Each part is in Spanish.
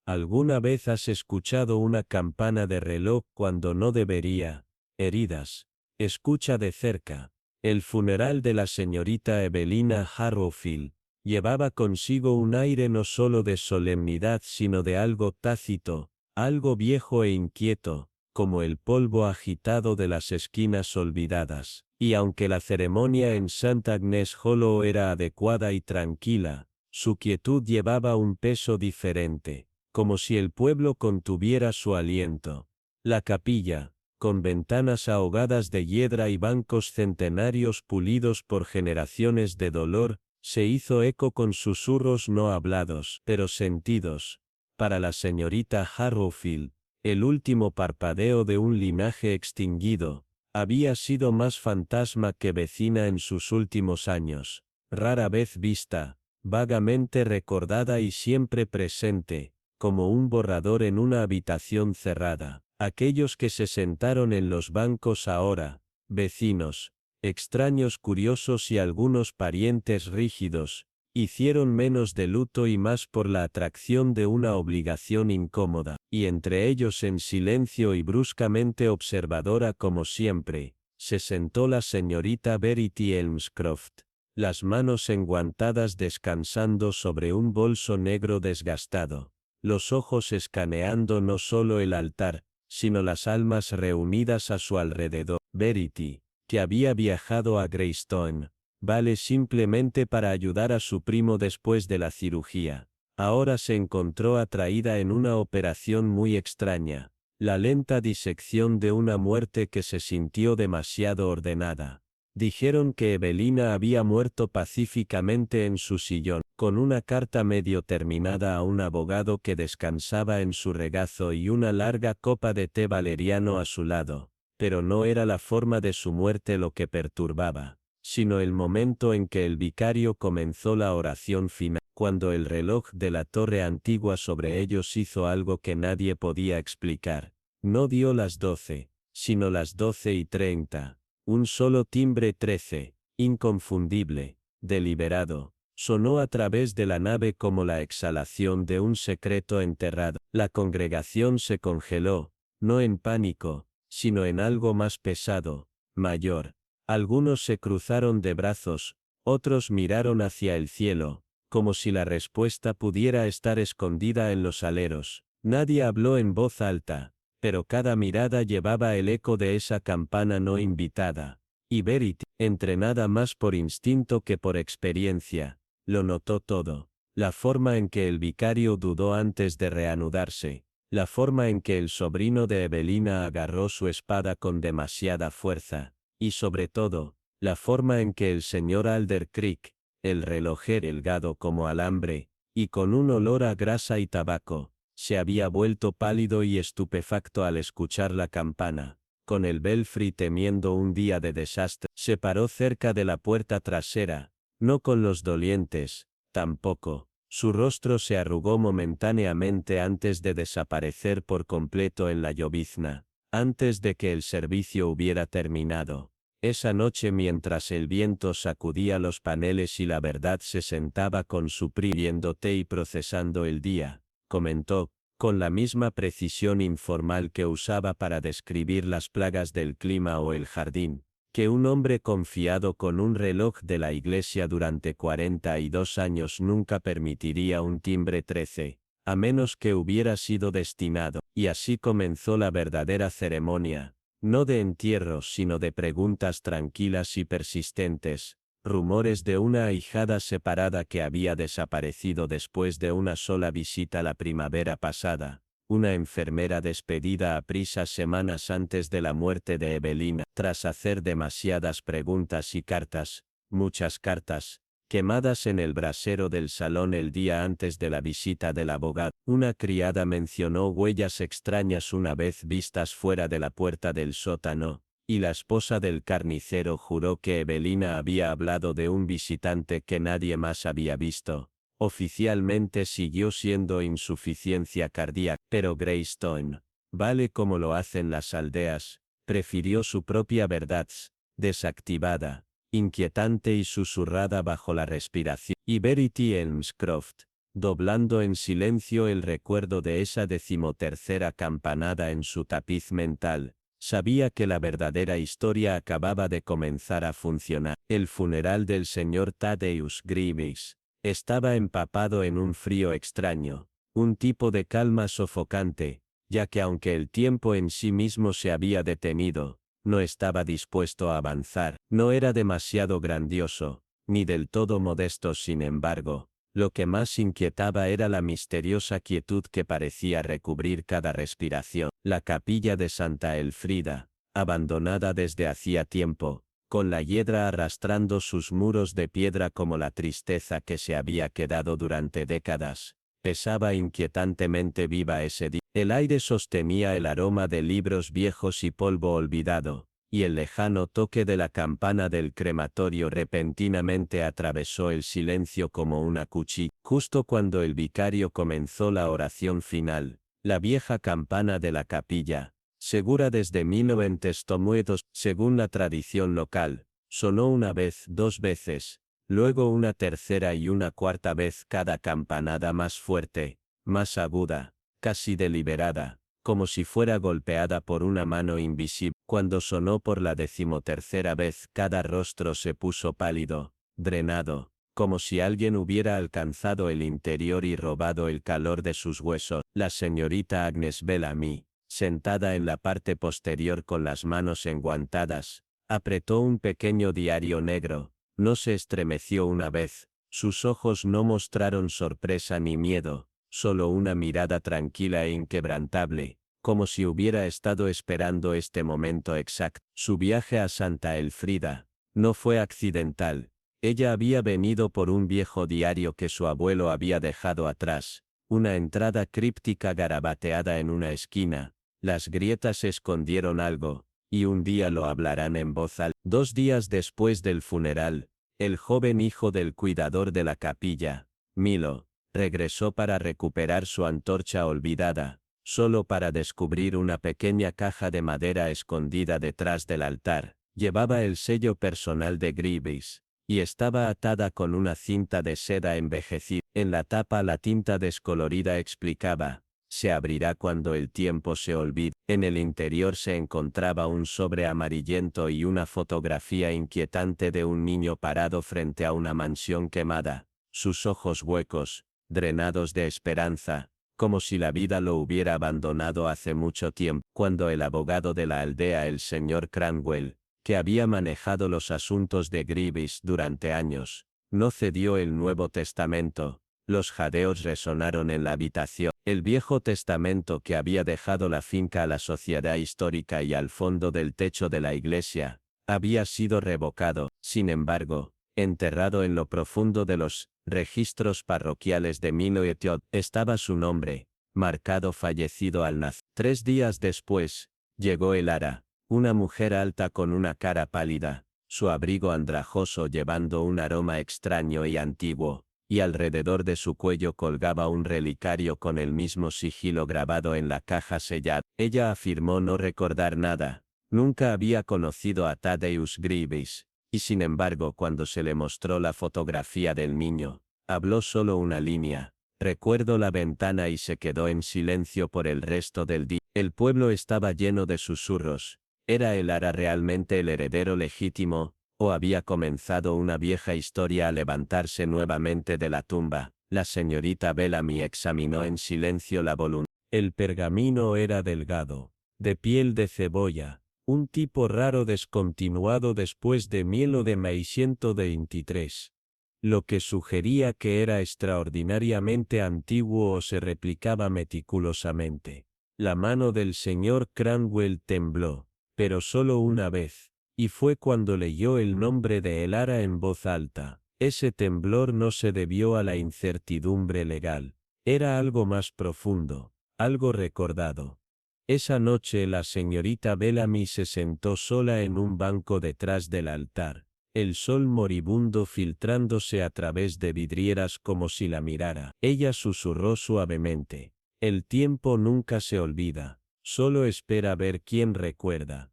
¿Alguna vez has escuchado una campana de reloj cuando no debería? Heridas. Escucha de cerca. El funeral de la señorita Evelina Harrowfield llevaba consigo un aire no solo de solemnidad sino de algo tácito, algo viejo e inquieto, como el polvo agitado de las esquinas olvidadas. Y aunque la ceremonia en St. Agnes Hollow era adecuada y tranquila, su quietud llevaba un peso diferente, como si el pueblo contuviera su aliento. La capilla, con ventanas ahogadas de hiedra y bancos centenarios pulidos por generaciones de dolor, se hizo eco con susurros no hablados, pero sentidos. Para la señorita Harrowfield, el último parpadeo de un linaje extinguido, había sido más fantasma que vecina en sus últimos años, rara vez vista, vagamente recordada y siempre presente, como un borrador en una habitación cerrada. Aquellos que se sentaron en los bancos ahora, vecinos, extraños curiosos y algunos parientes rígidos, hicieron menos de luto y más por la atracción de una obligación incómoda, y entre ellos en silencio y bruscamente observadora como siempre, se sentó la señorita Verity Elmscroft, las manos enguantadas descansando sobre un bolso negro desgastado, los ojos escaneando no solo el altar, sino las almas reunidas a su alrededor. Verity, que había viajado a Greystone, Vale simplemente para ayudar a su primo después de la cirugía, ahora se encontró atraída en una operación muy extraña, la lenta disección de una muerte que se sintió demasiado ordenada. Dijeron que Evelina había muerto pacíficamente en su sillón, con una carta medio terminada a un abogado que descansaba en su regazo y una larga copa de té valeriano a su lado, pero no era la forma de su muerte lo que perturbaba, sino el momento en que el vicario comenzó la oración final, cuando el reloj de la torre antigua sobre ellos hizo algo que nadie podía explicar. No dio las 12, sino las 12:30. Un solo timbre 13, inconfundible, deliberado, sonó a través de la nave como la exhalación de un secreto enterrado. La congregación se congeló, no en pánico, sino en algo más pesado, mayor. Algunos se cruzaron de brazos, otros miraron hacia el cielo, como si la respuesta pudiera estar escondida en los aleros. Nadie habló en voz alta, pero cada mirada llevaba el eco de esa campana no invitada. Y Verity, entrenada más por instinto que por experiencia, lo notó todo. La forma en que el vicario dudó antes de reanudarse, la forma en que el sobrino de Evelina agarró su espada con demasiada fuerza, y sobre todo, la forma en que el señor Alder Creek, el relojero delgado como alambre, y con un olor a grasa y tabaco, se había vuelto pálido y estupefacto al escuchar la campana. Con el belfry temiendo un día de desastre, se paró cerca de la puerta trasera, no con los dolientes, tampoco. Su rostro se arrugó momentáneamente antes de desaparecer por completo en la llovizna, antes de que el servicio hubiera terminado. Esa noche mientras el viento sacudía los paneles y la verdad se sentaba con su viendo té y procesando el día, comentó, con la misma precisión informal que usaba para describir las plagas del clima o el jardín, que un hombre confiado con un reloj de la iglesia durante 42 años nunca permitiría un timbre 13, a menos que hubiera sido destinado, y así comenzó la verdadera ceremonia, no de entierros sino de preguntas tranquilas y persistentes, rumores de una ahijada separada que había desaparecido después de una sola visita la primavera pasada, una enfermera despedida a prisa semanas antes de la muerte de Evelina, tras hacer demasiadas preguntas y cartas, muchas cartas, quemadas en el brasero del salón el día antes de la visita del abogado. Una criada mencionó huellas extrañas una vez vistas fuera de la puerta del sótano, y la esposa del carnicero juró que Evelina había hablado de un visitante que nadie más había visto. Oficialmente siguió siendo insuficiencia cardíaca, pero Greystone, Vale como lo hacen las aldeas, prefirió su propia verdad, desactivada, inquietante y susurrada bajo la respiración. Y Verity Elmscroft, doblando en silencio el recuerdo de esa 13ª campanada en su tapiz mental. Sabía que la verdadera historia acababa de comenzar a funcionar. El funeral del señor Thaddeus Grievous estaba empapado en un frío extraño, un tipo de calma sofocante, ya que aunque el tiempo en sí mismo se había detenido, no estaba dispuesto a avanzar. No era demasiado grandioso, ni del todo modesto. Sin embargo, lo que más inquietaba era la misteriosa quietud que parecía recubrir cada respiración. La capilla de Santa Elfrida, abandonada desde hacía tiempo, con la hiedra arrastrando sus muros de piedra como la tristeza que se había quedado durante décadas, pesaba inquietantemente viva ese día. El aire sostenía el aroma de libros viejos y polvo olvidado, y el lejano toque de la campana del crematorio repentinamente atravesó el silencio como una cuchilla. Justo cuando el vicario comenzó la oración final, la vieja campana de la capilla, segura desde 1902, según la tradición local, sonó una vez, 2 veces, luego una tercera y una cuarta vez, cada campanada más fuerte, más aguda, casi deliberada, como si fuera golpeada por una mano invisible. Cuando sonó por la 13ª vez, cada rostro se puso pálido, drenado, como si alguien hubiera alcanzado el interior y robado el calor de sus huesos. La señorita Agnes Bellamy, sentada en la parte posterior con las manos enguantadas, apretó un pequeño diario negro. No se estremeció una vez, sus ojos no mostraron sorpresa ni miedo, solo una mirada tranquila e inquebrantable, como si hubiera estado esperando este momento exacto. Su viaje a Santa Elfrida no fue accidental. Ella había venido por un viejo diario que su abuelo había dejado atrás, una entrada críptica garabateada en una esquina. Las grietas escondieron algo, y un día lo hablarán en voz alta. 2 días después del funeral, el joven hijo del cuidador de la capilla, Milo, regresó para recuperar su antorcha olvidada, solo para descubrir una pequeña caja de madera escondida detrás del altar. Llevaba el sello personal de Grievous, y estaba atada con una cinta de seda envejecida. En la tapa la tinta descolorida explicaba: se abrirá cuando el tiempo se olvide. En el interior se encontraba un sobre amarillento y una fotografía inquietante de un niño parado frente a una mansión quemada, sus ojos huecos, drenados de esperanza, como si la vida lo hubiera abandonado hace mucho tiempo. Cuando el abogado de la aldea, el señor Cranwell, que había manejado los asuntos de Grievous durante años, no cedió el Nuevo Testamento, los jadeos resonaron en la habitación. El Viejo Testamento que había dejado la finca a la sociedad histórica y al fondo del techo de la iglesia, había sido revocado. Sin embargo, enterrado en lo profundo de los registros parroquiales de Milo y Etiot, estaba su nombre, marcado fallecido al nacer. 3 días después, llegó Elara, una mujer alta con una cara pálida, su abrigo andrajoso llevando un aroma extraño y antiguo, y alrededor de su cuello colgaba un relicario con el mismo sigilo grabado en la caja sellada. Ella afirmó no recordar nada, nunca había conocido a Thaddeus Grievous, y sin embargo cuando se le mostró la fotografía del niño, habló solo una línea: recuerdo la ventana, y se quedó en silencio por el resto del día. El pueblo estaba lleno de susurros. ¿Era Elara realmente el heredero legítimo, o había comenzado una vieja historia a levantarse nuevamente de la tumba? La señorita Bellamy examinó en silencio la voluntad. El pergamino era delgado, de piel de cebolla, un tipo raro descontinuado después de 1923, lo que sugería que era extraordinariamente antiguo o se replicaba meticulosamente. La mano del señor Cranwell tembló, pero solo una vez, y fue cuando leyó el nombre de Elara en voz alta. Ese temblor no se debió a la incertidumbre legal, era algo más profundo, algo recordado. Esa noche la señorita Bellamy se sentó sola en un banco detrás del altar, el sol moribundo filtrándose a través de vidrieras como si la mirara. Ella susurró suavemente: el tiempo nunca se olvida, solo espera ver quién recuerda.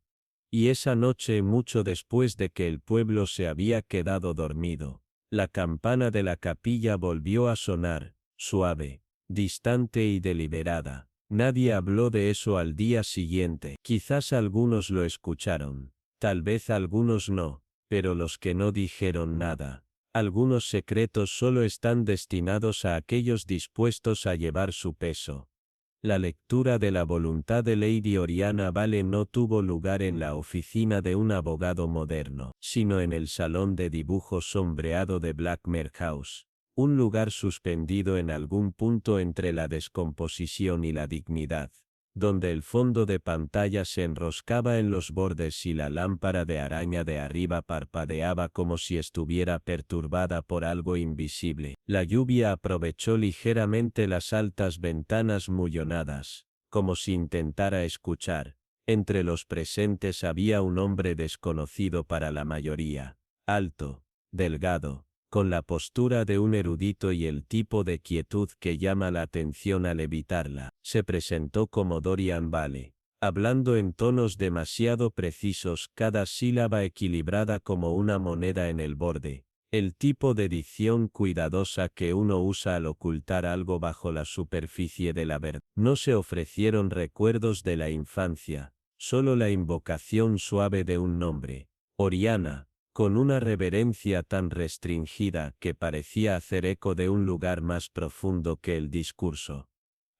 Y esa noche, mucho después de que el pueblo se había quedado dormido, la campana de la capilla volvió a sonar, suave, distante y deliberada. Nadie habló de eso al día siguiente. Quizás algunos lo escucharon, tal vez algunos no, pero los que no dijeron nada. Algunos secretos solo están destinados a aquellos dispuestos a llevar su peso. La lectura de la voluntad de Lady Oriana Vale no tuvo lugar en la oficina de un abogado moderno, sino en el salón de dibujo sombreado de Blackmore House, un lugar suspendido en algún punto entre la descomposición y la dignidad, donde el fondo de pantalla se enroscaba en los bordes y la lámpara de araña de arriba parpadeaba como si estuviera perturbada por algo invisible. La lluvia aprovechó ligeramente las altas ventanas mullonadas, como si intentara escuchar. Entre los presentes había un hombre desconocido para la mayoría, alto, delgado, con la postura de un erudito y el tipo de quietud que llama la atención al evitarla. Se presentó como Dorian Vale, hablando en tonos demasiado precisos, cada sílaba equilibrada como una moneda en el borde, el tipo de dicción cuidadosa que uno usa al ocultar algo bajo la superficie de la verdad. No se ofrecieron recuerdos de la infancia, solo la invocación suave de un nombre, Oriana, con una reverencia tan restringida que parecía hacer eco de un lugar más profundo que el discurso.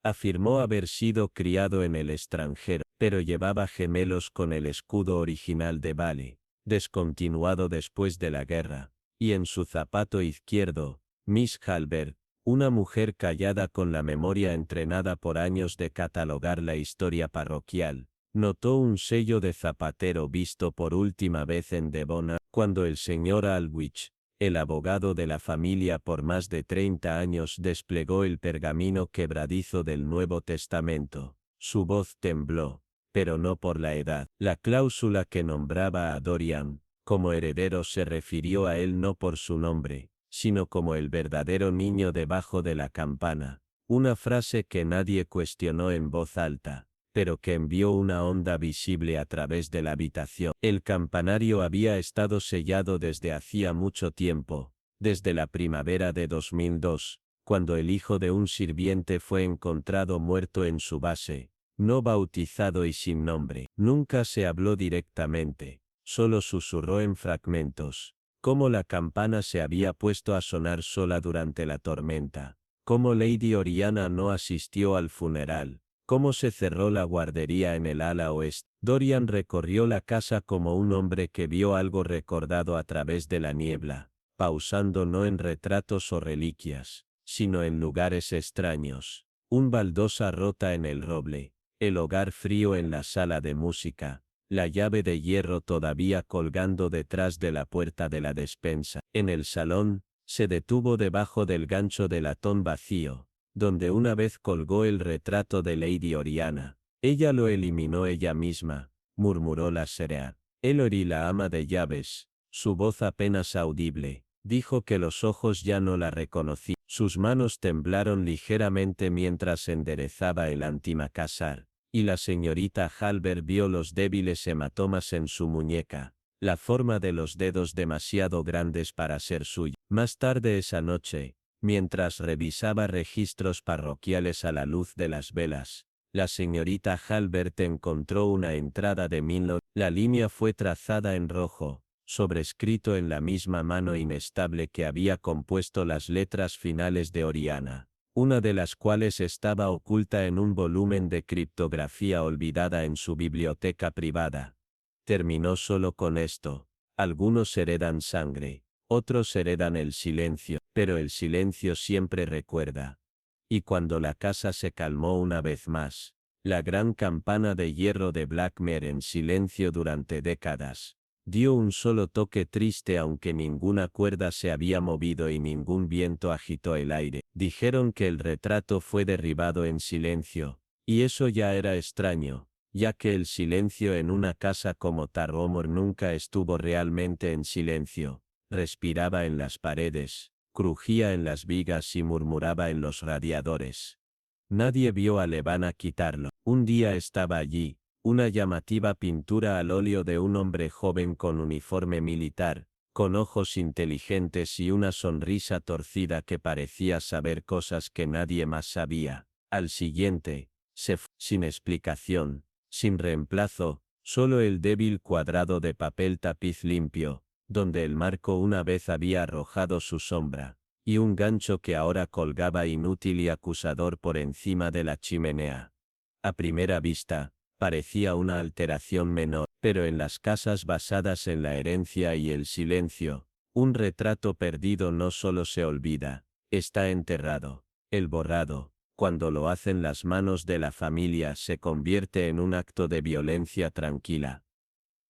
Afirmó haber sido criado en el extranjero, pero llevaba gemelos con el escudo original de Vale, descontinuado después de la guerra, y en su zapato izquierdo, Miss Halbert, una mujer callada con la memoria entrenada por años de catalogar la historia parroquial, notó un sello de zapatero visto por última vez en Devon, cuando el señor Aldwych, el abogado de la familia por más de 30 años, desplegó el pergamino quebradizo del Nuevo Testamento. Su voz tembló, pero no por la edad. La cláusula que nombraba a Dorian como heredero se refirió a él no por su nombre, sino como el verdadero niño debajo de la campana, una frase que nadie cuestionó en voz alta, pero que envió una onda visible a través de la habitación. El campanario había estado sellado desde hacía mucho tiempo, desde la primavera de 2002, cuando el hijo de un sirviente fue encontrado muerto en su base, no bautizado y sin nombre. Nunca se habló directamente, solo susurró en fragmentos, cómo la campana se había puesto a sonar sola durante la tormenta, cómo Lady Oriana no asistió al funeral, cómo se cerró la guardería en el ala oeste. Dorian recorrió la casa como un hombre que vio algo recordado a través de la niebla, pausando no en retratos o reliquias, sino en lugares extraños, un baldosa rota en el roble, el hogar frío en la sala de música, la llave de hierro todavía colgando detrás de la puerta de la despensa. En el salón, se detuvo debajo del gancho de latón vacío, donde una vez colgó el retrato de Lady Oriana. Ella lo eliminó ella misma, murmuró la Serea. Ellory, la ama de llaves, su voz apenas audible, dijo que los ojos ya no la reconocí. Sus manos temblaron ligeramente mientras enderezaba el antimacassar, y la señorita Halbert vio los débiles hematomas en su muñeca, la forma de los dedos demasiado grandes para ser suya. Más tarde esa noche, mientras revisaba registros parroquiales a la luz de las velas, la señorita Halbert encontró una entrada de 1900. La línea fue trazada en rojo, sobrescrito en la misma mano inestable que había compuesto las letras finales de Oriana, una de las cuales estaba oculta en un volumen de criptografía olvidada en su biblioteca privada. Terminó solo con esto: algunos heredan sangre, otros heredan el silencio, pero el silencio siempre recuerda. Y cuando la casa se calmó una vez más, la gran campana de hierro de Blackmore, en silencio durante décadas, dio un solo toque triste, aunque ninguna cuerda se había movido y ningún viento agitó el aire. Dijeron que el retrato fue derribado en silencio, y eso ya era extraño, ya que el silencio en una casa como Tarromore nunca estuvo realmente en silencio. Respiraba en las paredes, crujía en las vigas y murmuraba en los radiadores. Nadie vio a Levana quitarlo. Un día estaba allí, una llamativa pintura al óleo de un hombre joven con uniforme militar, con ojos inteligentes y una sonrisa torcida que parecía saber cosas que nadie más sabía. Al siguiente, se fue, sin explicación, sin reemplazo, solo el débil cuadrado de papel tapiz limpio, donde el marco una vez había arrojado su sombra, y un gancho que ahora colgaba inútil y acusador por encima de la chimenea. A primera vista, parecía una alteración menor, pero en las casas basadas en la herencia y el silencio, un retrato perdido no solo se olvida, está enterrado. El borrado, cuando lo hacen las manos de la familia, se convierte en un acto de violencia tranquila.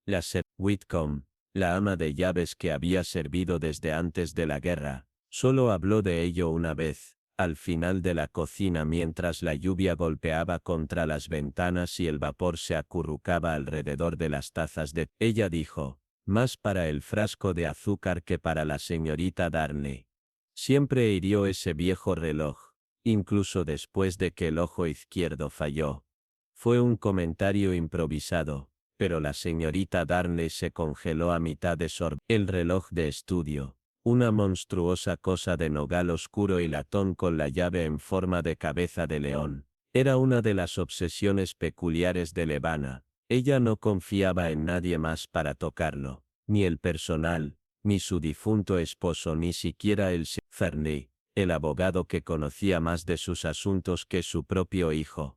La Sir Whitcomb, la ama de llaves que había servido desde antes de la guerra, solo habló de ello una vez, al final de la cocina mientras la lluvia golpeaba contra las ventanas y el vapor se acurrucaba alrededor de las tazas de... Ella dijo, más para el frasco de azúcar que para la señorita Darnley. Siempre hirió ese viejo reloj, incluso después de que el ojo izquierdo falló. Fue un comentario improvisado, pero la señorita Darnley se congeló a mitad de sorbir. El reloj de estudio, una monstruosa cosa de nogal oscuro y latón con la llave en forma de cabeza de león, era una de las obsesiones peculiares de Levana. Ella no confiaba en nadie más para tocarlo, ni el personal, ni su difunto esposo, ni siquiera el Sir Fernley, el abogado que conocía más de sus asuntos que su propio hijo.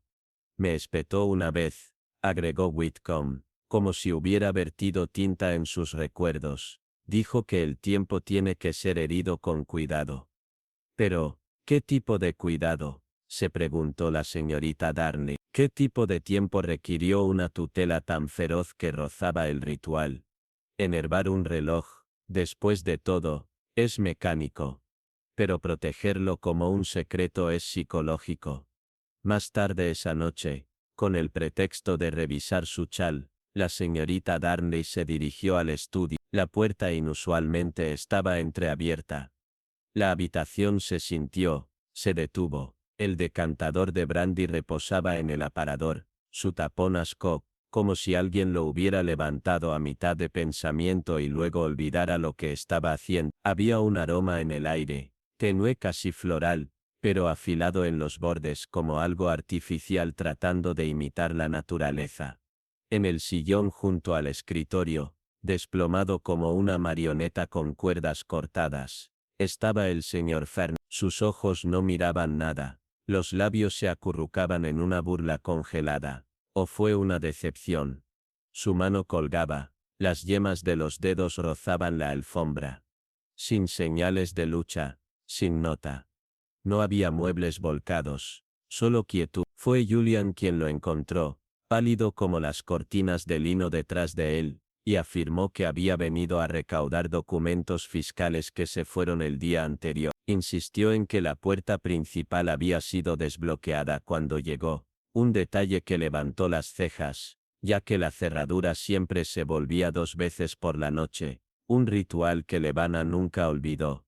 Me espetó una vez, agregó Whitcomb, como si hubiera vertido tinta en sus recuerdos. Dijo que el tiempo tiene que ser herido con cuidado. Pero, ¿qué tipo de cuidado?, se preguntó la señorita Darnley. ¿Qué tipo de tiempo requirió una tutela tan feroz que rozaba el ritual? Enervar un reloj, después de todo, es mecánico. Pero protegerlo como un secreto es psicológico. Más tarde esa noche, con el pretexto de revisar su chal, la señorita Darnley se dirigió al estudio. La puerta inusualmente estaba entreabierta. La habitación se detuvo. El decantador de brandy reposaba en el aparador, su tapón ascó, como si alguien lo hubiera levantado a mitad de pensamiento y luego olvidara lo que estaba haciendo. Había un aroma en el aire, tenue, casi floral, pero afilado en los bordes como algo artificial tratando de imitar la naturaleza. En el sillón junto al escritorio, desplomado como una marioneta con cuerdas cortadas, estaba el señor Fern. Sus ojos no miraban nada, los labios se acurrucaban en una burla congelada. ¿O fue una decepción? Su mano colgaba, las yemas de los dedos rozaban la alfombra. Sin señales de lucha, sin nota. No había muebles volcados, solo quietud. Fue Julian quien lo encontró, pálido como las cortinas de lino detrás de él, y afirmó que había venido a recaudar documentos fiscales que se fueron el día anterior. Insistió en que la puerta principal había sido desbloqueada cuando llegó, un detalle que levantó las cejas, ya que la cerradura siempre se volvía 2 veces por la noche, un ritual que Levana nunca olvidó.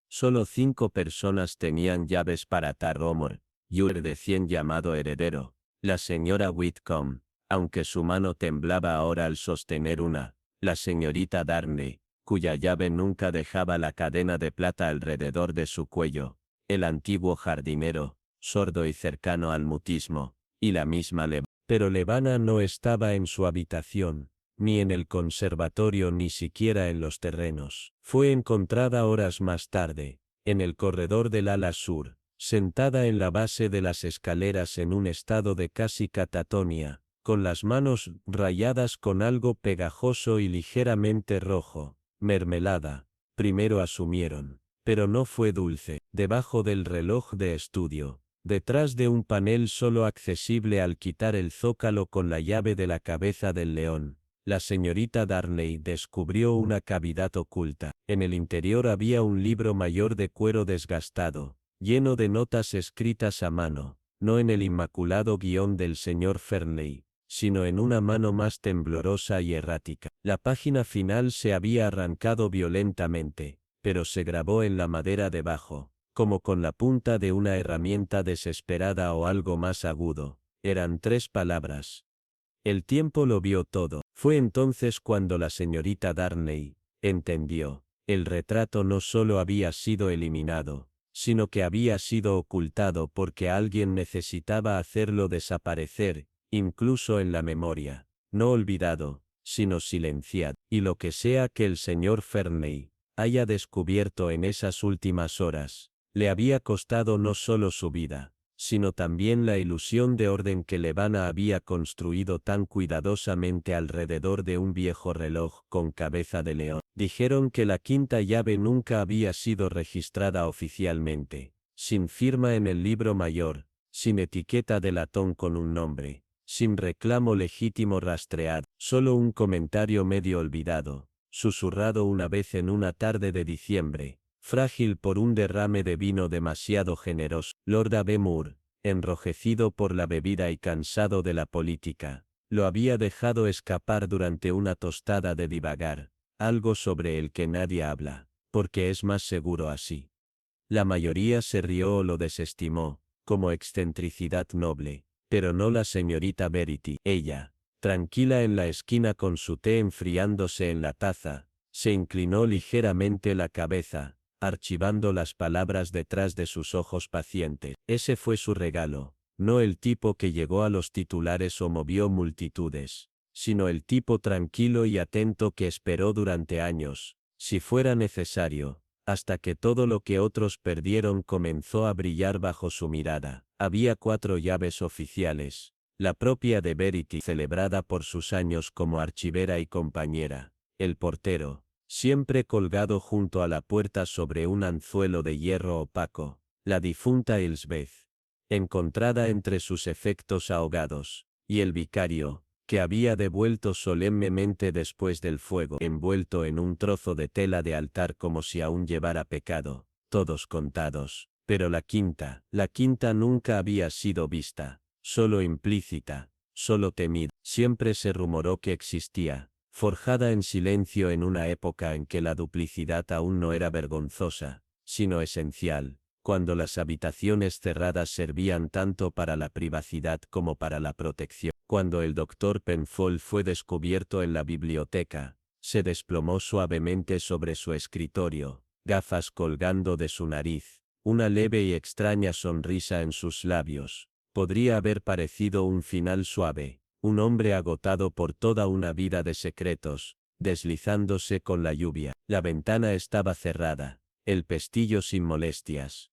Solo 5 personas tenían llaves para Tarromor, y el recién llamado heredero, la señora Whitcomb, aunque su mano temblaba ahora al sostener una, la señorita Darnley, cuya llave nunca dejaba la cadena de plata alrededor de su cuello, el antiguo jardinero, sordo y cercano al mutismo, y la misma Levana. Pero Levana no estaba en su habitación, ni en el conservatorio, ni siquiera en los terrenos. Fue encontrada horas más tarde, en el corredor del ala sur, sentada en la base de las escaleras en un estado de casi catatonia, con las manos rayadas con algo pegajoso y ligeramente rojo, mermelada, primero asumieron, pero no fue dulce. Debajo del reloj de estudio, detrás de un panel solo accesible al quitar el zócalo con la llave de la cabeza del león, la señorita Darnley descubrió una cavidad oculta. En el interior había un libro mayor de cuero desgastado, lleno de notas escritas a mano, no en el inmaculado guión del señor Fernley, sino en una mano más temblorosa y errática. La página final se había arrancado violentamente, pero se grabó en la madera debajo, como con la punta de una herramienta desesperada o algo más agudo. Eran 3 palabras. El tiempo lo vio todo. Fue entonces cuando la señorita Darnley entendió. El retrato no solo había sido eliminado, sino que había sido ocultado porque alguien necesitaba hacerlo desaparecer, incluso en la memoria. No olvidado, sino silenciado. Y lo que sea que el señor Fernley haya descubierto en esas últimas horas, le había costado no solo su vida, sino también la ilusión de orden que Levana había construido tan cuidadosamente alrededor de un viejo reloj con cabeza de león. Dijeron que la quinta llave nunca había sido registrada oficialmente, sin firma en el libro mayor, sin etiqueta de latón con un nombre, sin reclamo legítimo rastreado, solo un comentario medio olvidado, susurrado una vez en una tarde de diciembre, frágil por un derrame de vino demasiado generoso. Lord Abe-Moore, enrojecido por la bebida y cansado de la política, lo había dejado escapar durante una tostada de divagar, algo sobre el que nadie habla, porque es más seguro así. La mayoría se rió o lo desestimó, como excentricidad noble, pero no la señorita Verity. Ella, tranquila en la esquina con su té enfriándose en la taza, se inclinó ligeramente la cabeza, archivando las palabras detrás de sus ojos pacientes. Ese fue su regalo, no el tipo que llegó a los titulares o movió multitudes, sino el tipo tranquilo y atento que esperó durante años, si fuera necesario, hasta que todo lo que otros perdieron comenzó a brillar bajo su mirada. Había 4 llaves oficiales, la propia de Verity celebrada por sus años como archivera y compañera, el portero, siempre colgado junto a la puerta sobre un anzuelo de hierro opaco, la difunta Elsbeth, encontrada entre sus efectos ahogados, y el vicario, que había devuelto solemnemente después del fuego, envuelto en un trozo de tela de altar como si aún llevara pecado, todos contados. Pero la quinta nunca había sido vista, solo implícita, solo temida. Siempre se rumoró que existía, forjada en silencio en una época en que la duplicidad aún no era vergonzosa, sino esencial, cuando las habitaciones cerradas servían tanto para la privacidad como para la protección. Cuando el doctor Penfold fue descubierto en la biblioteca, se desplomó suavemente sobre su escritorio, gafas colgando de su nariz, una leve y extraña sonrisa en sus labios. Podría haber parecido un final suave, un hombre agotado por toda una vida de secretos, deslizándose con la lluvia. La ventana estaba cerrada, el pestillo sin molestias.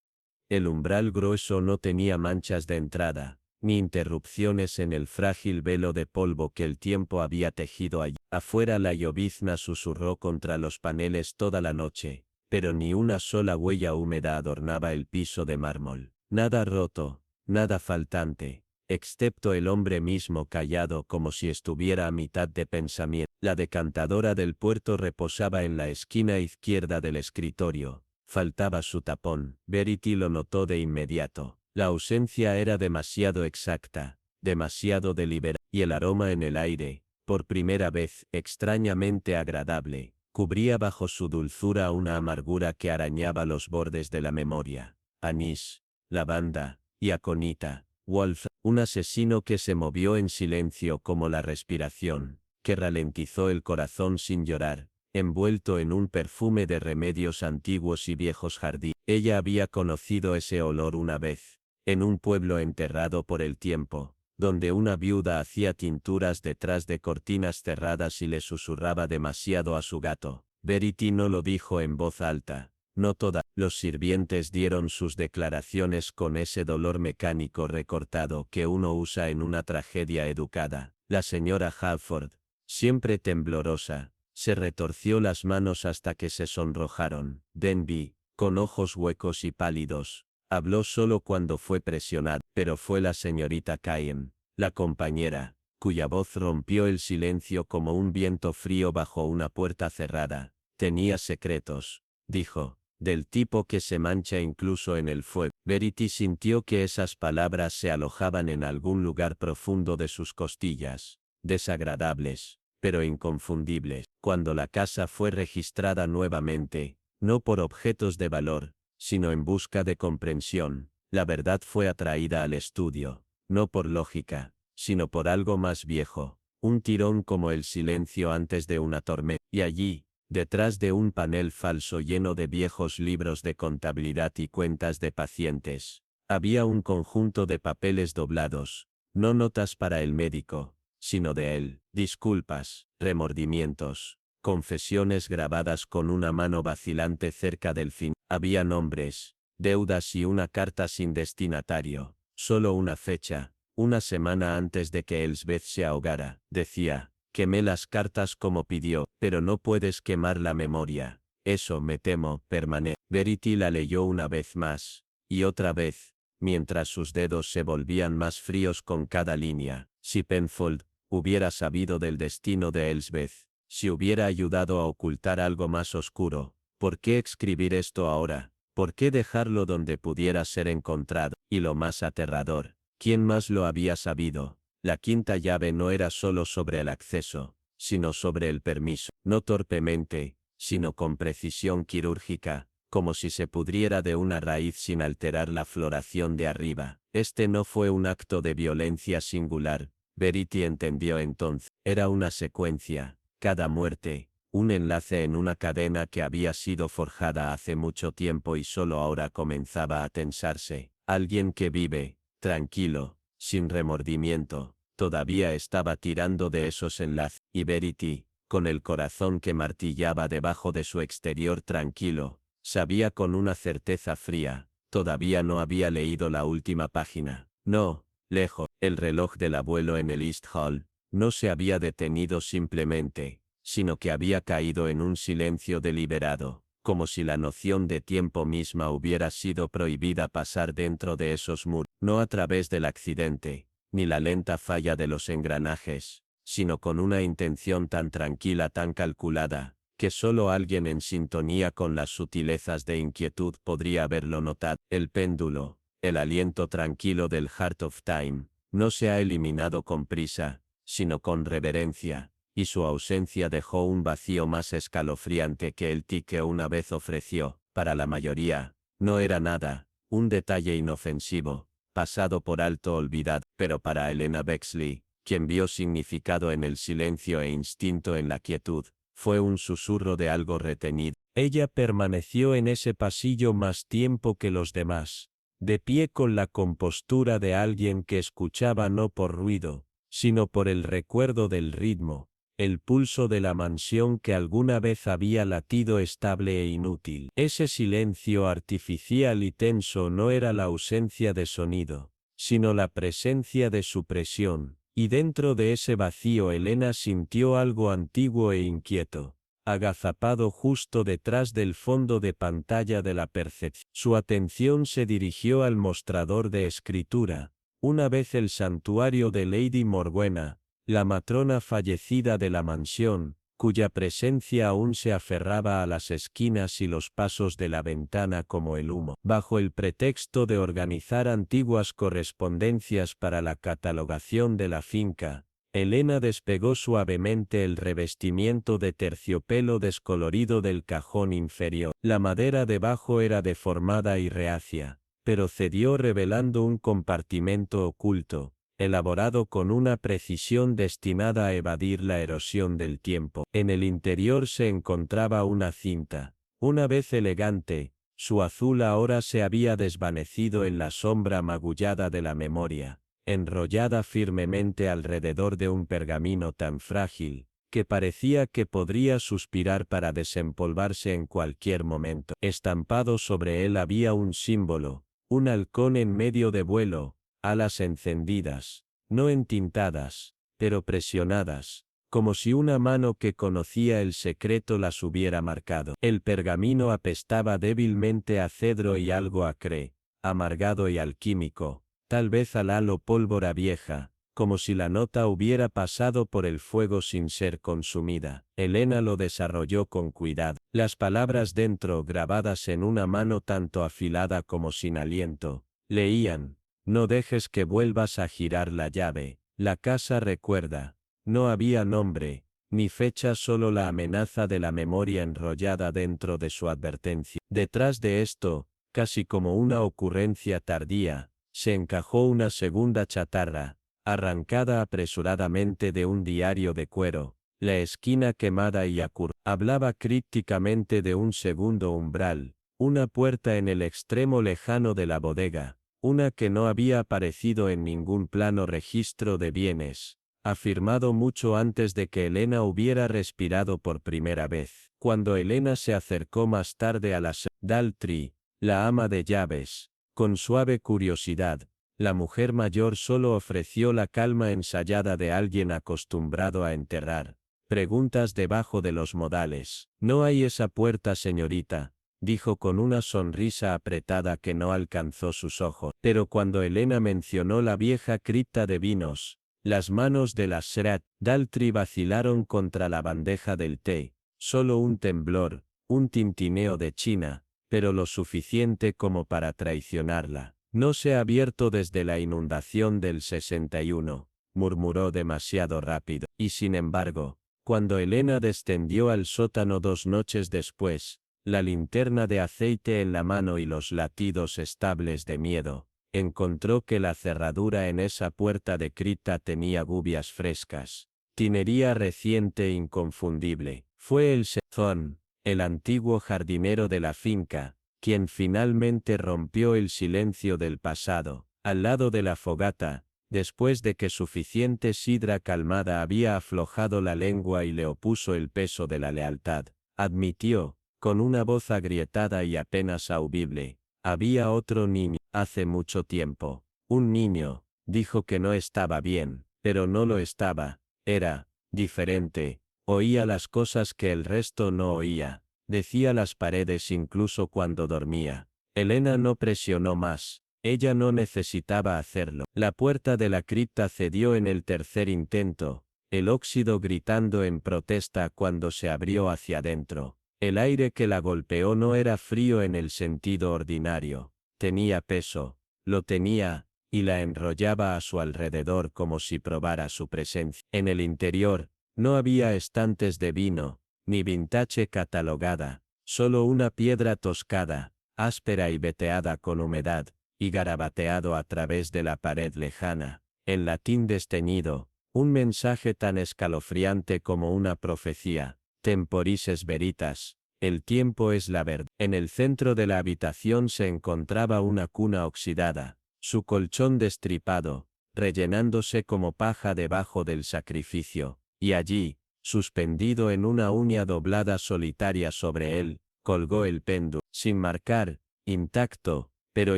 El umbral grueso no tenía manchas de entrada, ni interrupciones en el frágil velo de polvo que el tiempo había tejido allí. Afuera la llovizna susurró contra los paneles toda la noche, pero ni una sola huella húmeda adornaba el piso de mármol. Nada roto, nada faltante, excepto el hombre mismo callado como si estuviera a mitad de pensamiento. La decantadora del puerto reposaba en la esquina izquierda del escritorio. Faltaba su tapón. Verity lo notó de inmediato. La ausencia era demasiado exacta, demasiado deliberada, y el aroma en el aire, por primera vez, extrañamente agradable, cubría bajo su dulzura una amargura que arañaba los bordes de la memoria. Anís, lavanda, y aconita. Wolf, un asesino que se movió en silencio como la respiración, que ralentizó el corazón sin llorar, envuelto en un perfume de remedios antiguos y viejos jardines. Ella había conocido ese olor una vez, en un pueblo enterrado por el tiempo, donde una viuda hacía tinturas detrás de cortinas cerradas y le susurraba demasiado a su gato. Verity no lo dijo en voz alta, no toda. Los sirvientes dieron sus declaraciones con ese dolor mecánico recortado que uno usa en una tragedia educada. La señora Halford, siempre temblorosa, se retorció las manos hasta que se sonrojaron. Denby, con ojos huecos y pálidos, habló solo cuando fue presionado, pero fue la señorita Cairn, la compañera, cuya voz rompió el silencio como un viento frío bajo una puerta cerrada. Tenía secretos, dijo, del tipo que se mancha incluso en el fuego. Verity sintió que esas palabras se alojaban en algún lugar profundo de sus costillas, desagradables, pero inconfundibles. Cuando la casa fue registrada nuevamente, no por objetos de valor, sino en busca de comprensión, la verdad fue atraída al estudio, no por lógica, sino por algo más viejo, un tirón como el silencio antes de una tormenta. Y allí, Detrás de un panel falso lleno de viejos libros de contabilidad y cuentas de pacientes, había un conjunto de papeles doblados, no notas para el médico, sino de él, disculpas, remordimientos, confesiones grabadas con una mano vacilante cerca del fin. Había nombres, deudas y una carta sin destinatario, solo una fecha, una semana antes de que Elsbeth se ahogara. Decía: quemé las cartas como pidió, pero no puedes quemar la memoria. Eso, me temo, permanece. Verity la leyó una vez más, y otra vez, mientras sus dedos se volvían más fríos con cada línea. Si Penfold hubiera sabido del destino de Elsbeth, si hubiera ayudado a ocultar algo más oscuro, ¿por qué escribir esto ahora? ¿Por qué dejarlo donde pudiera ser encontrado? Y lo más aterrador, ¿quién más lo había sabido? La quinta llave no era solo sobre el acceso, sino sobre el permiso, no torpemente, sino con precisión quirúrgica, como si se pudriera de una raíz sin alterar la floración de arriba. Este no fue un acto de violencia singular, Verity entendió entonces. Era una secuencia, cada muerte, un enlace en una cadena que había sido forjada hace mucho tiempo y solo ahora comenzaba a tensarse. Alguien que vive, tranquilo, sin remordimiento, todavía estaba tirando de esos enlaces, y Verity, con el corazón que martillaba debajo de su exterior tranquilo, sabía con una certeza fría, todavía no había leído la última página. No, lejos, el reloj del abuelo en el East Hall, no se había detenido simplemente, sino que había caído en un silencio deliberado, como si la noción de tiempo misma hubiera sido prohibida pasar dentro de esos muros, no a través del accidente, ni la lenta falla de los engranajes, sino con una intención tan tranquila, tan calculada, que solo alguien en sintonía con las sutilezas de inquietud podría haberlo notado. El péndulo, el aliento tranquilo del Heart of Time, no se ha eliminado con prisa, sino con reverencia, y su ausencia dejó un vacío más escalofriante que el que una vez ofreció. Para la mayoría, no era nada, un detalle inofensivo, pasado por alto, olvidado, pero para Helena Bexley, quien vio significado en el silencio e instinto en la quietud, fue un susurro de algo retenido. Ella permaneció en ese pasillo más tiempo que los demás, de pie con la compostura de alguien que escuchaba no por ruido, sino por el recuerdo del ritmo, el pulso de la mansión que alguna vez había latido estable e inútil. Ese silencio artificial y tenso no era la ausencia de sonido, sino la presencia de supresión, y dentro de ese vacío Helena sintió algo antiguo e inquieto, agazapado justo detrás del fondo de pantalla de la percepción. Su atención se dirigió al mostrador de escritura, una vez el santuario de Lady Morgana, la matrona fallecida de la mansión, cuya presencia aún se aferraba a las esquinas y los pasos de la ventana como el humo. Bajo el pretexto de organizar antiguas correspondencias para la catalogación de la finca, Helena despegó suavemente el revestimiento de terciopelo descolorido del cajón inferior. La madera debajo era deformada y reacia, pero cedió revelando un compartimento oculto, elaborado con una precisión destinada a evadir la erosión del tiempo. En el interior se encontraba una cinta. Una vez elegante, su azul ahora se había desvanecido en la sombra magullada de la memoria, enrollada firmemente alrededor de un pergamino tan frágil, que parecía que podría suspirar para desempolvarse en cualquier momento. Estampado sobre él había un símbolo, un halcón en medio de vuelo, alas encendidas, no entintadas, pero presionadas, como si una mano que conocía el secreto las hubiera marcado. El pergamino apestaba débilmente a cedro y algo acre, amargado y alquímico, tal vez al halo pólvora vieja, como si la nota hubiera pasado por el fuego sin ser consumida. Helena lo desarrolló con cuidado. Las palabras dentro, grabadas en una mano tanto afilada como sin aliento, leían: no dejes que vuelvas a girar la llave. La casa recuerda. No había nombre, ni fecha, solo la amenaza de la memoria enrollada dentro de su advertencia. Detrás de esto, casi como una ocurrencia tardía, se encajó una segunda chatarra, arrancada apresuradamente de un diario de cuero, la esquina quemada y Hablaba crípticamente de un segundo umbral, una puerta en el extremo lejano de la bodega, una que no había aparecido en ningún plano registro de bienes, afirmado mucho antes de que Elena hubiera respirado por primera vez. Cuando Elena se acercó más tarde a la Daltrey, la ama de llaves, con suave curiosidad, la mujer mayor solo ofreció la calma ensayada de alguien acostumbrado a enterrar preguntas debajo de los modales. No hay esa puerta, señorita, dijo con una sonrisa apretada que no alcanzó sus ojos. Pero cuando Elena mencionó la vieja cripta de vinos, las manos de la Sra. Daltrey vacilaron contra la bandeja del té, solo un temblor, un tintineo de China, pero lo suficiente como para traicionarla. No se ha abierto desde la inundación del 61, murmuró demasiado rápido, y sin embargo, cuando Elena descendió al sótano 2 noches después, la linterna de aceite en la mano y los latidos estables de miedo, encontró que la cerradura en esa puerta de cripta tenía gubias frescas. Tinería reciente e inconfundible. Fue el Sezón, el antiguo jardinero de la finca, quien finalmente rompió el silencio del pasado, al lado de la fogata, después de que suficiente sidra calmada había aflojado la lengua y le opuso el peso de la lealtad, admitió, con una voz agrietada y apenas audible, había otro niño, hace mucho tiempo. Un niño, dijo que no estaba bien, pero no lo estaba, era diferente, oía las cosas que el resto no oía, decía las paredes incluso cuando dormía. Elena no presionó más. Ella no necesitaba hacerlo. La puerta de la cripta cedió en el tercer intento, el óxido gritando en protesta cuando se abrió hacia adentro. El aire que la golpeó no era frío en el sentido ordinario. Tenía peso, lo tenía, y la enrollaba a su alrededor como si probara su presencia. En el interior, no había estantes de vino, ni vintage catalogada, solo una piedra toscada, áspera y veteada con humedad, y garabateado a través de la pared lejana, en latín desteñido, un mensaje tan escalofriante como una profecía, temporises veritas, el tiempo es la verdad. En el centro de la habitación se encontraba una cuna oxidada, su colchón destripado, rellenándose como paja debajo del sacrificio, y allí, suspendido en una uña doblada solitaria sobre él, colgó el péndulo, sin marcar, intacto, pero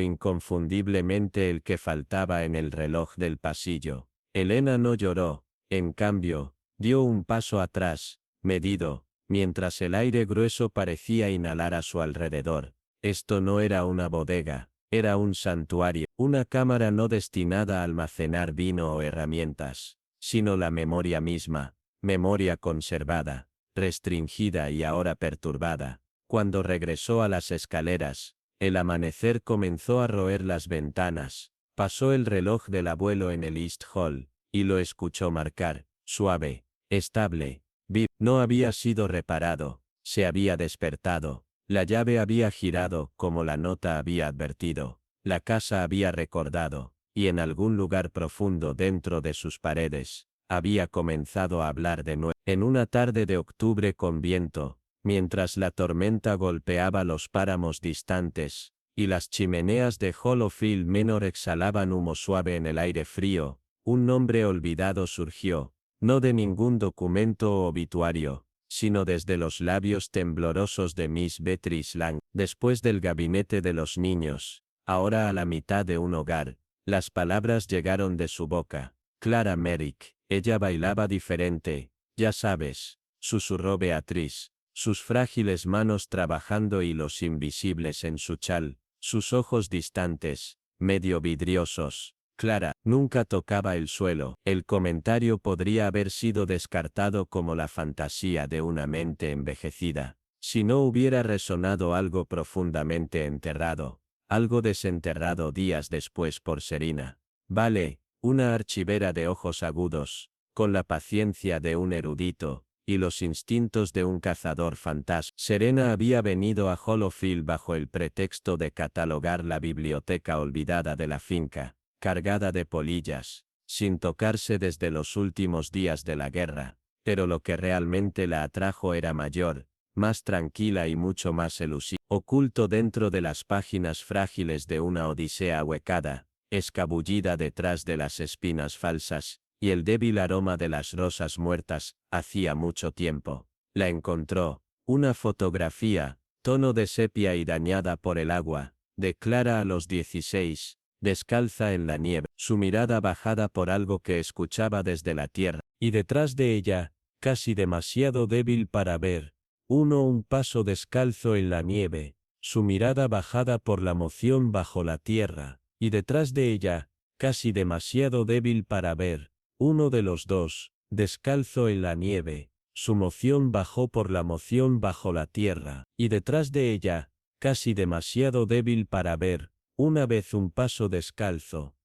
inconfundiblemente el que faltaba en el reloj del pasillo. Elena no lloró, en cambio, dio un paso atrás, medido, mientras el aire grueso parecía inhalar a su alrededor. Esto no era una bodega, era un santuario, una cámara no destinada a almacenar vino o herramientas, sino la memoria misma, memoria conservada, restringida y ahora perturbada. Cuando regresó a las escaleras, el amanecer comenzó a roer las ventanas, pasó el reloj del abuelo en el East Hall, y lo escuchó marcar, suave, estable, vivo. No había sido reparado, se había despertado, la llave había girado como la nota había advertido, la casa había recordado, y en algún lugar profundo dentro de sus paredes, había comenzado a hablar de nuevo. En una tarde de octubre con viento, mientras la tormenta golpeaba los páramos distantes, y las chimeneas de Hollowfield Manor exhalaban humo suave en el aire frío, un nombre olvidado surgió, no de ningún documento o obituario, sino desde los labios temblorosos de Miss Beatrice Lang. Después del gabinete de los niños, ahora a la mitad de un hogar, las palabras llegaron de su boca. Clara Merrick, ella bailaba diferente, ya sabes, susurró Beatriz, sus frágiles manos trabajando hilos invisibles en su chal, sus ojos distantes, medio vidriosos. Clara nunca tocaba el suelo. El comentario podría haber sido descartado como la fantasía de una mente envejecida, si no hubiera resonado algo profundamente enterrado, algo desenterrado días después por Serena. Vale, una archivera de ojos agudos, con la paciencia de un erudito, y los instintos de un cazador fantasma. Serena había venido a Hollowfield bajo el pretexto de catalogar la biblioteca olvidada de la finca, cargada de polillas, sin tocarse desde los últimos días de la guerra, pero lo que realmente la atrajo era mayor, más tranquila y mucho más elusiva. Oculto dentro de las páginas frágiles de una odisea ahuecada, escabullida detrás de las espinas falsas, y el débil aroma de las rosas muertas, hacía mucho tiempo. La encontró, una fotografía, tono de sepia y dañada por el agua, de Clara a los 16, descalza en la nieve, su mirada bajada por algo que escuchaba desde la tierra, y detrás de ella, casi demasiado débil para ver, un paso descalzo en la nieve, su mirada bajada por la moción bajo la tierra, y detrás de ella, casi demasiado débil para ver, uno de los dos, descalzo en la nieve, su moción bajó por la moción bajo la tierra, y detrás de ella, casi demasiado débil para ver, una vez un paso descalzo.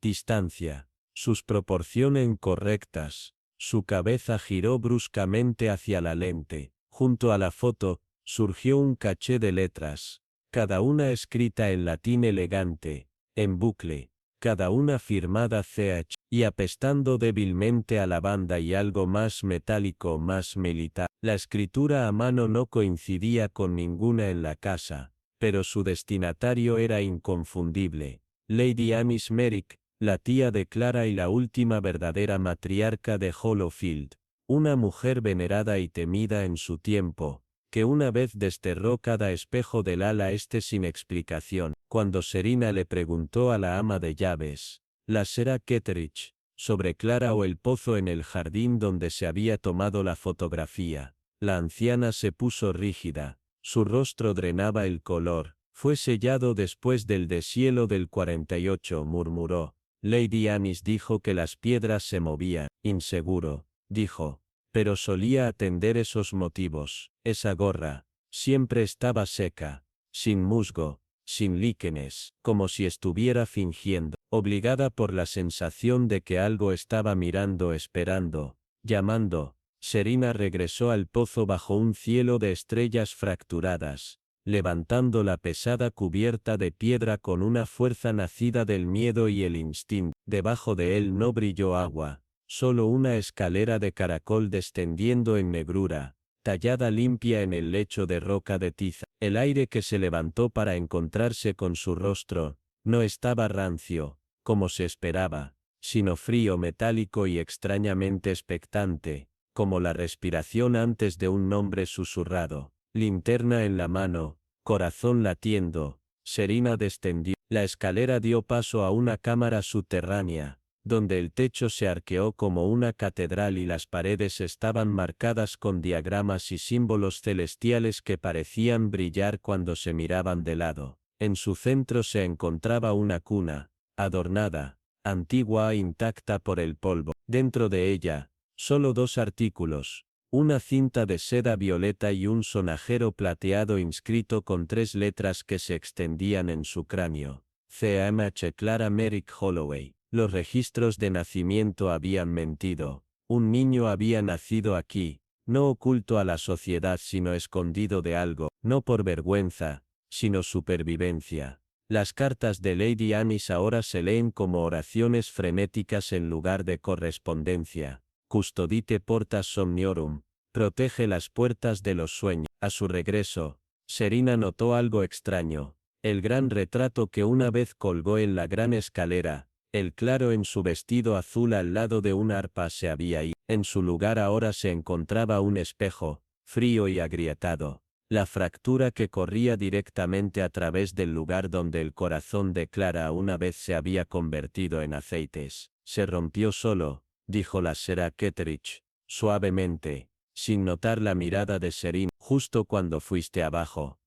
Distancia. Sus proporciones incorrectas. Su cabeza giró bruscamente hacia la lente. Junto a la foto, surgió un caché de letras, cada una escrita en latín elegante, en bucle, cada una firmada CH, y apestando débilmente a lavanda y algo más metálico, más militar. La escritura a mano no coincidía con ninguna en la casa, pero su destinatario era inconfundible. Lady Amish Merrick, la tía de Clara y la última verdadera matriarca de Hollowfield, una mujer venerada y temida en su tiempo, que una vez desterró cada espejo del ala este sin explicación. Cuando Serena le preguntó a la ama de llaves, la Sra. Ketteridge, sobre Clara o el pozo en el jardín donde se había tomado la fotografía, la anciana se puso rígida, su rostro drenaba el color. Fue sellado después del deshielo del 48, murmuró. Lady Amish dijo que las piedras se movían. Inseguro, dijo. Pero solía atender esos motivos. Esa gorra siempre estaba seca, sin musgo, sin líquenes, como si estuviera fingiendo, obligada por la sensación de que algo estaba mirando, esperando, llamando. Serena regresó al pozo bajo un cielo de estrellas fracturadas, levantando la pesada cubierta de piedra con una fuerza nacida del miedo y el instinto. Debajo de él no brilló agua, solo una escalera de caracol descendiendo en negrura, tallada limpia en el lecho de roca de tiza. El aire que se levantó para encontrarse con su rostro, no estaba rancio, como se esperaba, sino frío, metálico y extrañamente expectante, como la respiración antes de un nombre susurrado. Linterna en la mano, corazón latiendo, Serena descendió. La escalera dio paso a una cámara subterránea, donde el techo se arqueó como una catedral y las paredes estaban marcadas con diagramas y símbolos celestiales que parecían brillar cuando se miraban de lado. En su centro se encontraba una cuna, adornada, antigua e intacta por el polvo. Dentro de ella, solo dos artículos, una cinta de seda violeta y un sonajero plateado inscrito con 3 letras que se extendían en su cráneo. C.M.H. Clara Merrick Holloway. Los registros de nacimiento habían mentido. Un niño había nacido aquí, no oculto a la sociedad sino escondido de algo, no por vergüenza, sino supervivencia. Las cartas de Lady Amish ahora se leen como oraciones frenéticas en lugar de correspondencia. Custodite portas somniorum, protege las puertas de los sueños. A su regreso, Serena notó algo extraño. El gran retrato que una vez colgó en la gran escalera, el claro en su vestido azul al lado de una arpa se había ido. En su lugar ahora se encontraba un espejo, frío y agrietado. La fractura que corría directamente a través del lugar donde el corazón de Clara una vez se había convertido en aceites, se rompió solo, dijo la Sra. Ketteridge, suavemente, sin notar la mirada de Serena, justo cuando fuiste abajo.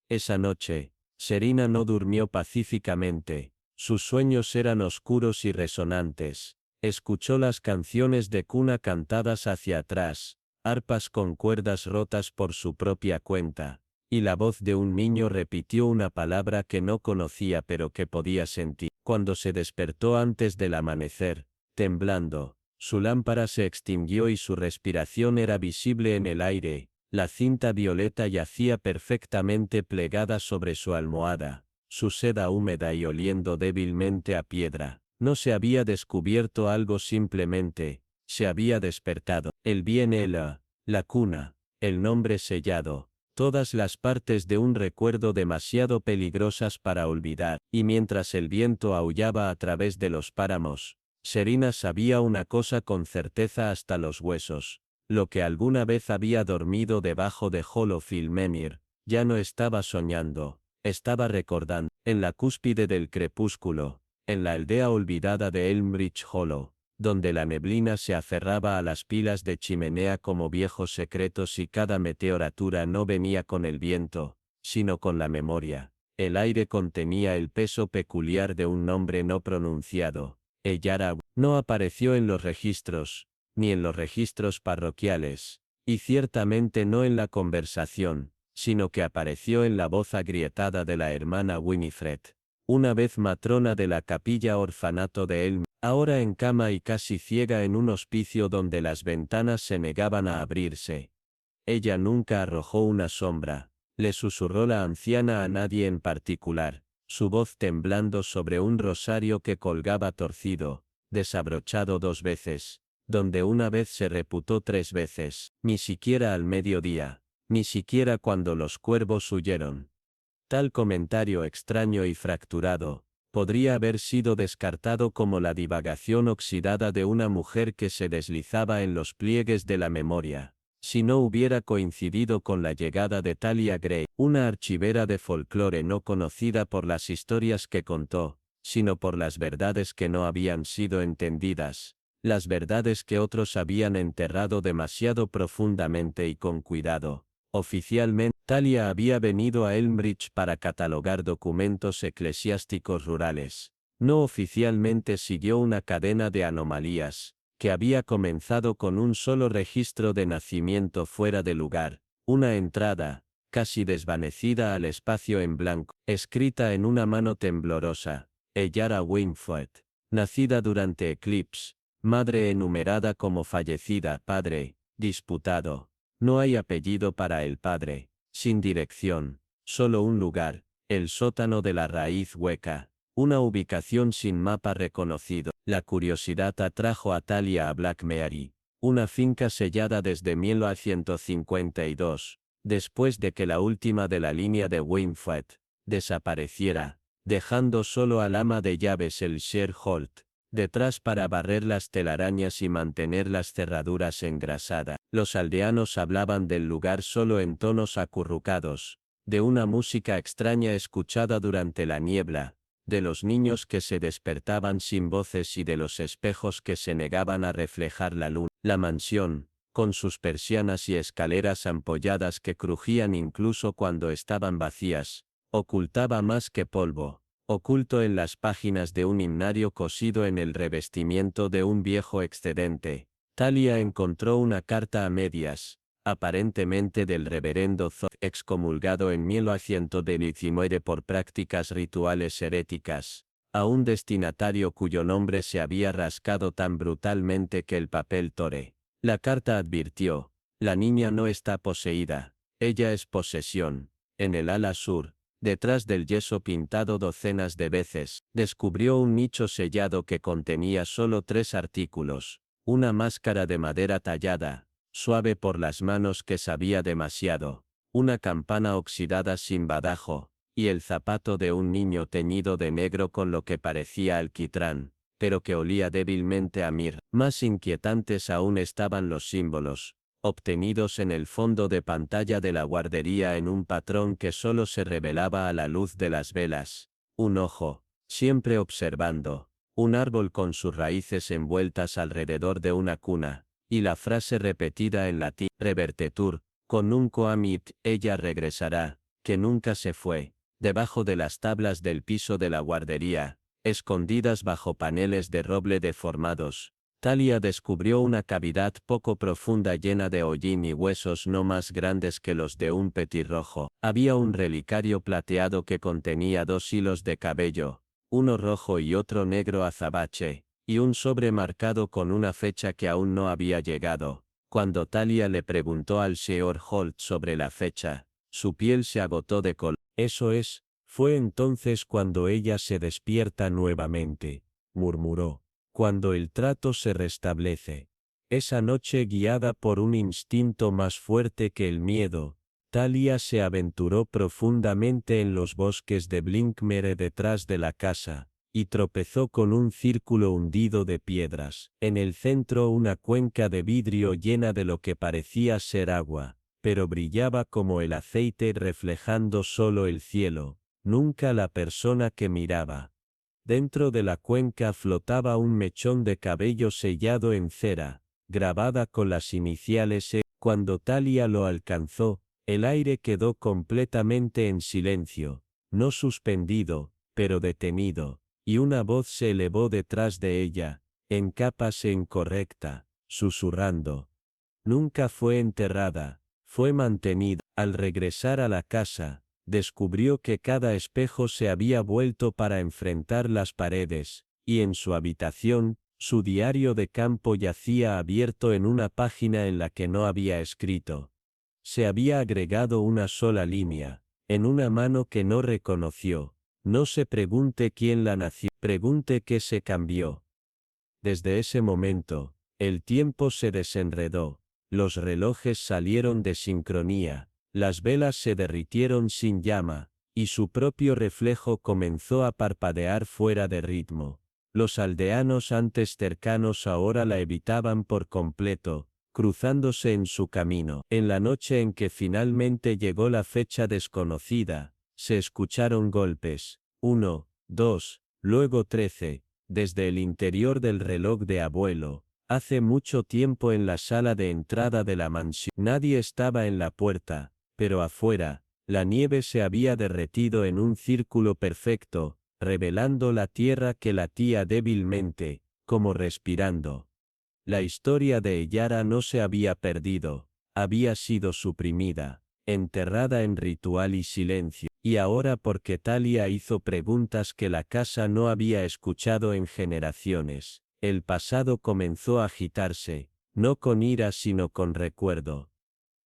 Esa noche, Serena no durmió pacíficamente, sus sueños eran oscuros y resonantes. Escuchó las canciones de cuna cantadas hacia atrás, arpas con cuerdas rotas por su propia cuenta, y la voz de un niño repitió una palabra que no conocía pero que podía sentir. Cuando se despertó antes del amanecer, temblando, su lámpara se extinguió y su respiración era visible en el aire. La cinta violeta yacía perfectamente plegada sobre su almohada, su seda húmeda y oliendo débilmente a piedra. No se había descubierto algo simplemente, Se había despertado. El bien la cuna, el nombre sellado, todas las partes de un recuerdo demasiado peligrosas para olvidar, y mientras el viento aullaba a través de los páramos, Serena sabía una cosa con certeza hasta los huesos. Lo que alguna vez había dormido debajo de Holofilmenir, ya no estaba soñando, estaba recordando, en la cúspide del crepúsculo, en la aldea olvidada de Elmbridge Hollow, donde la neblina se aferraba a las pilas de chimenea como viejos secretos y cada meteoratura no venía con el viento, sino con la memoria. El aire contenía el peso peculiar de un nombre no pronunciado. Eyara no apareció en los registros, ni en los registros parroquiales, y ciertamente no en la conversación, sino que apareció en la voz agrietada de la hermana Winifred, una vez matrona de la capilla orfanato de Elm, ahora en cama y casi ciega en un hospicio donde las ventanas se negaban a abrirse. Ella nunca arrojó una sombra, le susurró la anciana a nadie en particular, su voz temblando sobre un rosario que colgaba torcido, desabrochado 2 veces, donde una vez se reputó 3 veces, ni siquiera al mediodía, ni siquiera cuando los cuervos huyeron. Tal comentario extraño y fracturado, podría haber sido descartado como la divagación oxidada de una mujer que se deslizaba en los pliegues de la memoria, si no hubiera coincidido con la llegada de Talia Gray, una archivera de folclore no conocida por las historias que contó, sino por las verdades que no habían sido entendidas, las verdades que otros habían enterrado demasiado profundamente y con cuidado. Oficialmente, Talia había venido a Elmbridge para catalogar documentos eclesiásticos rurales. No oficialmente siguió una cadena de anomalías, que había comenzado con un solo registro de nacimiento fuera de lugar, una entrada, casi desvanecida al espacio en blanco, escrita en una mano temblorosa, Eyara Winfred, nacida durante eclipse, madre enumerada como fallecida, padre, disputado. No hay apellido para el padre, sin dirección, solo un lugar, el sótano de la raíz hueca, una ubicación sin mapa reconocido. La curiosidad atrajo a Talia a Black Mary, una finca sellada desde 1952, después de que la última de la línea de Winfred desapareciera, dejando solo al ama de llaves el Sherholt detrás para barrer las telarañas y mantener las cerraduras engrasadas. Los aldeanos hablaban del lugar solo en tonos acurrucados, de una música extraña escuchada durante la niebla, de los niños que se despertaban sin voces y de los espejos que se negaban a reflejar la luna. La mansión, con sus persianas y escaleras ampolladas que crujían incluso cuando estaban vacías, ocultaba más que polvo. Oculto en las páginas de un himnario cosido en el revestimiento de un viejo excedente, Talia encontró una carta a medias, aparentemente del reverendo Zoth, excomulgado en 1919 por prácticas rituales heréticas, a un destinatario cuyo nombre se había rascado tan brutalmente que el papel tore. La carta advirtió: la niña no está poseída, ella es posesión. En el ala sur, detrás del yeso pintado docenas de veces, descubrió un nicho sellado que contenía solo 3 artículos, una máscara de madera tallada, suave por las manos que sabía demasiado, una campana oxidada sin badajo, y el zapato de un niño teñido de negro con lo que parecía alquitrán, pero que olía débilmente a mirra. Más inquietantes aún estaban los símbolos, obtenidos en el fondo de pantalla de la guardería en un patrón que solo se revelaba a la luz de las velas, un ojo, siempre observando, un árbol con sus raíces envueltas alrededor de una cuna, y la frase repetida en latín, revertetur, con un coamit, ella regresará, que nunca se fue, debajo de las tablas del piso de la guardería, escondidas bajo paneles de roble deformados. Talia descubrió una cavidad poco profunda llena de hollín y huesos no más grandes que los de un petirrojo. Había un relicario plateado que contenía 2 hilos de cabello, uno rojo y otro negro azabache, y un sobre marcado con una fecha que aún no había llegado. Cuando Talia le preguntó al Señor Holt sobre la fecha, su piel se agotó de color. Eso es, fue entonces cuando ella se despierta nuevamente, murmuró. Cuando el trato se restablece. Esa noche, guiada por un instinto más fuerte que el miedo, Talia se aventuró profundamente en los bosques de Blinkmere detrás de la casa, y tropezó con un círculo hundido de piedras. En el centro una cuenca de vidrio llena de lo que parecía ser agua, pero brillaba como el aceite reflejando solo el cielo, nunca la persona que miraba. Dentro de la cuenca flotaba un mechón de cabello sellado en cera, grabada con las iniciales E. Cuando Talia lo alcanzó, el aire quedó completamente en silencio, no suspendido, pero detenido, y una voz se elevó detrás de ella, en capas e incorrecta, susurrando. Nunca fue enterrada, fue mantenida. Al regresar a la casa, descubrió que cada espejo se había vuelto para enfrentar las paredes, y en su habitación, su diario de campo yacía abierto en una página en la que no había escrito. Se había agregado una sola línea, en una mano que no reconoció. No se pregunte quién la nació, pregunte qué se cambió. Desde ese momento, el tiempo se desenredó, los relojes salieron de sincronía, las velas se derritieron sin llama, y su propio reflejo comenzó a parpadear fuera de ritmo. Los aldeanos antes cercanos ahora la evitaban por completo, cruzándose en su camino. En la noche en que finalmente llegó la fecha desconocida, se escucharon golpes, 1, 2, luego 13, desde el interior del reloj de abuelo. Hace mucho tiempo en la sala de entrada de la mansión. Nadie estaba en la puerta, pero afuera, la nieve se había derretido en un círculo perfecto, revelando la tierra que latía débilmente, como respirando. La historia de Eyara no se había perdido, había sido suprimida, enterrada en ritual y silencio, y ahora porque Talia hizo preguntas que la casa no había escuchado en generaciones, el pasado comenzó a agitarse, no con ira sino con recuerdo.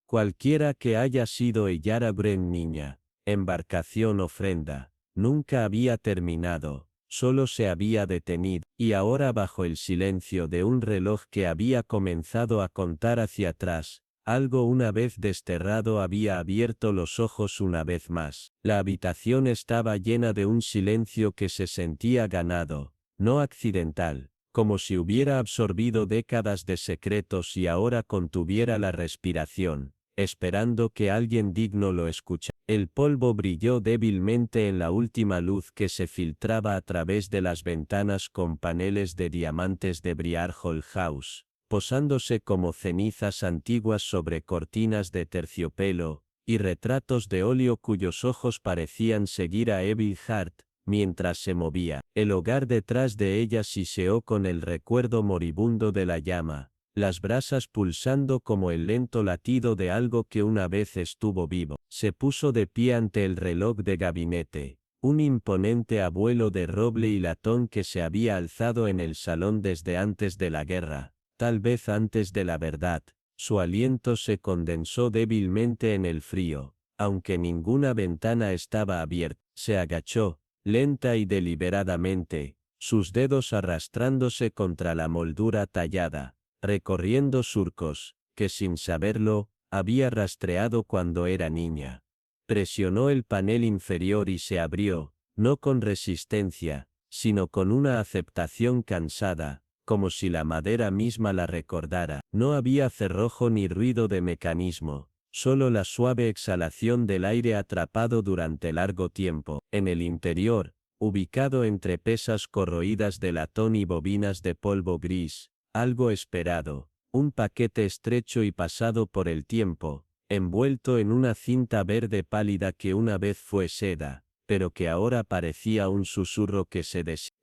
Cualquiera que haya sido Eyara Bren niña, embarcación ofrenda, nunca había terminado, solo se había detenido, y ahora bajo el silencio de un reloj que había comenzado a contar hacia atrás, algo una vez desterrado había abierto los ojos una vez más. La habitación estaba llena de un silencio que se sentía ganado, no accidental, como si hubiera absorbido décadas de secretos y ahora contuviera la respiración, esperando que alguien digno lo escuchara. El polvo brilló débilmente en la última luz que se filtraba a través de las ventanas con paneles de diamantes de Briarhall House, posándose como cenizas antiguas sobre cortinas de terciopelo, y retratos de óleo cuyos ojos parecían seguir a Evil Hart, mientras se movía. El hogar detrás de ella siseó con el recuerdo moribundo de la llama, las brasas pulsando como el lento latido de algo que una vez estuvo vivo. Se puso de pie ante el reloj de gabinete, un imponente abuelo de roble y latón que se había alzado en el salón desde antes de la guerra, tal vez antes de la verdad. Su aliento se condensó débilmente en el frío, aunque ninguna ventana estaba abierta. Se agachó, lenta y deliberadamente, sus dedos arrastrándose contra la moldura tallada, recorriendo surcos, que sin saberlo, había rastreado cuando era niña. Presionó el panel inferior y se abrió, no con resistencia, sino con una aceptación cansada, como si la madera misma la recordara. No había cerrojo ni ruido de mecanismo, solo la suave exhalación del aire atrapado durante largo tiempo. En el interior, ubicado entre pesas corroídas de latón y bobinas de polvo gris, algo esperado, un paquete estrecho y pasado por el tiempo, envuelto en una cinta verde pálida que una vez fue seda, pero que ahora parecía un susurro que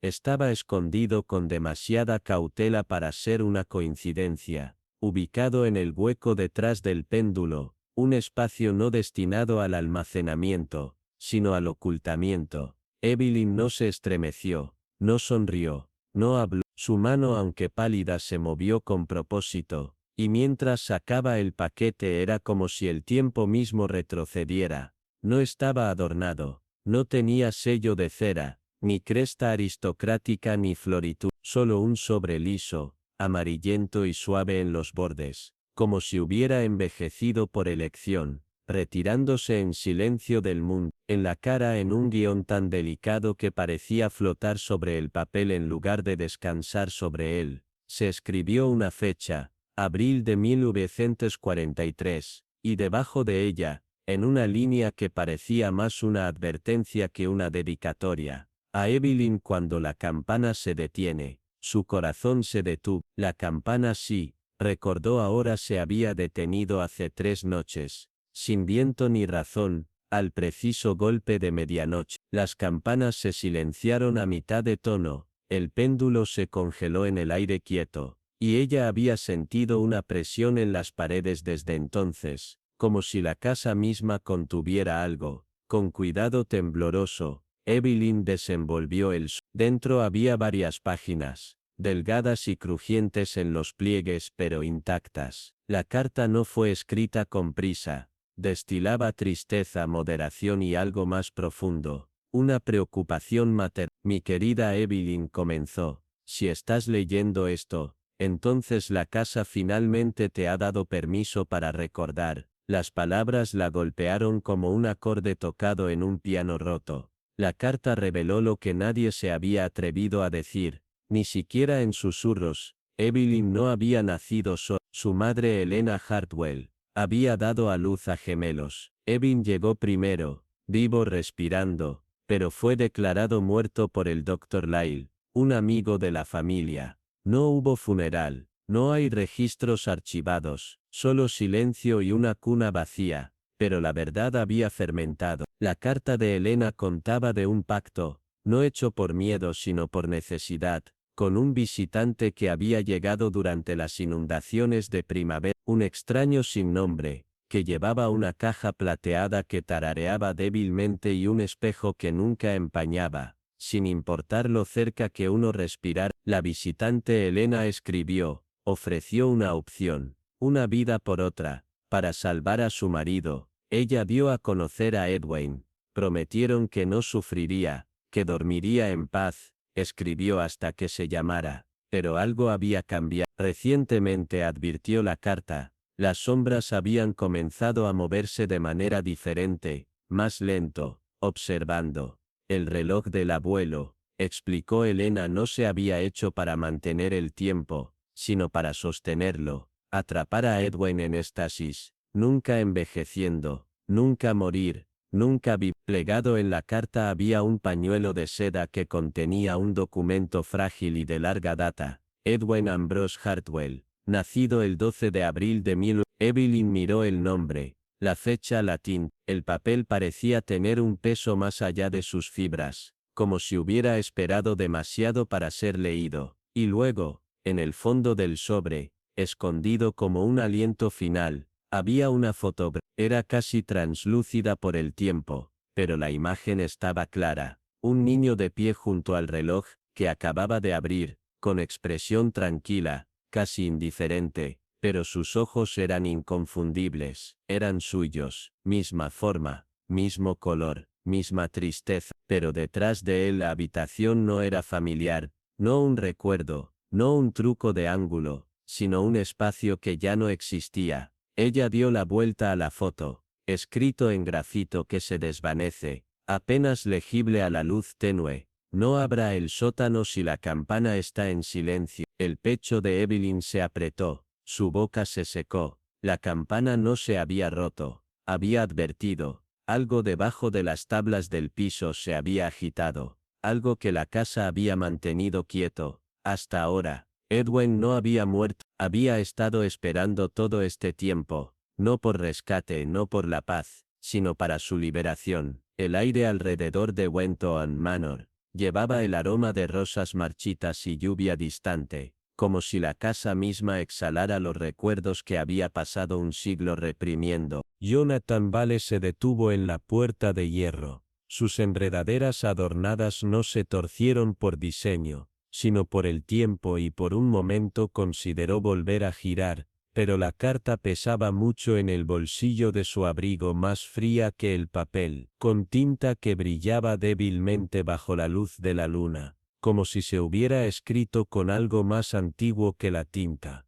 estaba escondido con demasiada cautela para ser una coincidencia, ubicado en el hueco detrás del péndulo, un espacio no destinado al almacenamiento, sino al ocultamiento. Evelyn no se estremeció, no sonrió, no habló. Su mano aunque pálida se movió con propósito, y mientras sacaba el paquete era como si el tiempo mismo retrocediera. No estaba adornado, no tenía sello de cera, ni cresta aristocrática ni floritud, solo un sobre liso, amarillento y suave en los bordes, como si hubiera envejecido por elección, retirándose en silencio del mundo, en la cara en un guión tan delicado que parecía flotar sobre el papel en lugar de descansar sobre él. Se escribió una fecha, abril de 1943, y debajo de ella, en una línea que parecía más una advertencia que una dedicatoria, a Evelyn cuando la campana se detiene. Su corazón se detuvo. La campana sí, recordó ahora, se había detenido hace 3 noches, sin viento ni razón, al preciso golpe de medianoche. Las campanas se silenciaron a mitad de tono, el péndulo se congeló en el aire quieto, y ella había sentido una presión en las paredes desde entonces, como si la casa misma contuviera algo. Con cuidado tembloroso, Evelyn desenvolvió el sobre. Dentro había varias páginas, delgadas y crujientes en los pliegues pero intactas. La carta no fue escrita con prisa, destilaba tristeza, moderación y algo más profundo, una preocupación materna. Mi querida Evelyn, comenzó, si estás leyendo esto, entonces la casa finalmente te ha dado permiso para recordar. Las palabras la golpearon como un acorde tocado en un piano roto. La carta reveló lo que nadie se había atrevido a decir, ni siquiera en susurros. Evelyn no había nacido sola. Su madre, Elena Hartwell, había dado a luz a gemelos. Evelyn llegó primero, vivo, respirando, pero fue declarado muerto por el Dr. Lyle, un amigo de la familia. No hubo funeral, no hay registros archivados, solo silencio y una cuna vacía, pero la verdad había fermentado. La carta de Elena contaba de un pacto, no hecho por miedo sino por necesidad, con un visitante que había llegado durante las inundaciones de primavera, un extraño sin nombre, que llevaba una caja plateada que tarareaba débilmente y un espejo que nunca empañaba, sin importar lo cerca que uno respirara. La visitante Elena escribió, ofreció una opción, una vida por otra, para salvar a su marido. Ella dio a conocer a Edwin, prometieron que no sufriría, que dormiría en paz, escribió hasta que se llamara, pero algo había cambiado. Recientemente, advirtió la carta, las sombras habían comenzado a moverse de manera diferente, más lento, observando. El reloj del abuelo, explicó Elena, no se había hecho para mantener el tiempo, sino para sostenerlo, atrapar a Edwin en éxtasis, nunca envejeciendo, nunca morir, nunca vivir. Plegado en la carta había un pañuelo de seda que contenía un documento frágil y de larga data. Edwin Ambrose Hartwell, nacido el 12 de abril de 1000. Evelyn miró el nombre, la fecha, latín. El papel parecía tener un peso más allá de sus fibras, como si hubiera esperado demasiado para ser leído. Y luego, en el fondo del sobre, escondido como un aliento final, había una fotografía. Era casi translúcida por el tiempo, pero la imagen estaba clara. Un niño de pie junto al reloj, que acababa de abrir, con expresión tranquila, casi indiferente, pero sus ojos eran inconfundibles, eran suyos, misma forma, mismo color, misma tristeza, pero detrás de él la habitación no era familiar, no un recuerdo, no un truco de ángulo, sino un espacio que ya no existía. Ella dio la vuelta a la foto, escrito en grafito que se desvanece, apenas legible a la luz tenue. No habrá el sótano si la campana está en silencio. El pecho de Evelyn se apretó, su boca se secó. La campana no se había roto, había advertido. Algo debajo de las tablas del piso se había agitado, algo que la casa había mantenido quieto. Hasta ahora, Edwin no había muerto, había estado esperando todo este tiempo, no por rescate, no por la paz, sino para su liberación. El aire alrededor de Wenton Manor llevaba el aroma de rosas marchitas y lluvia distante, como si la casa misma exhalara los recuerdos que había pasado un siglo reprimiendo. Jonathan Vale se detuvo en la puerta de hierro. Sus enredaderas adornadas no se torcieron por diseño, sino por el tiempo, y por un momento consideró volver a girar, pero la carta pesaba mucho en el bolsillo de su abrigo, más fría que el papel, con tinta que brillaba débilmente bajo la luz de la luna. como si se hubiera escrito con algo más antiguo que la tinta.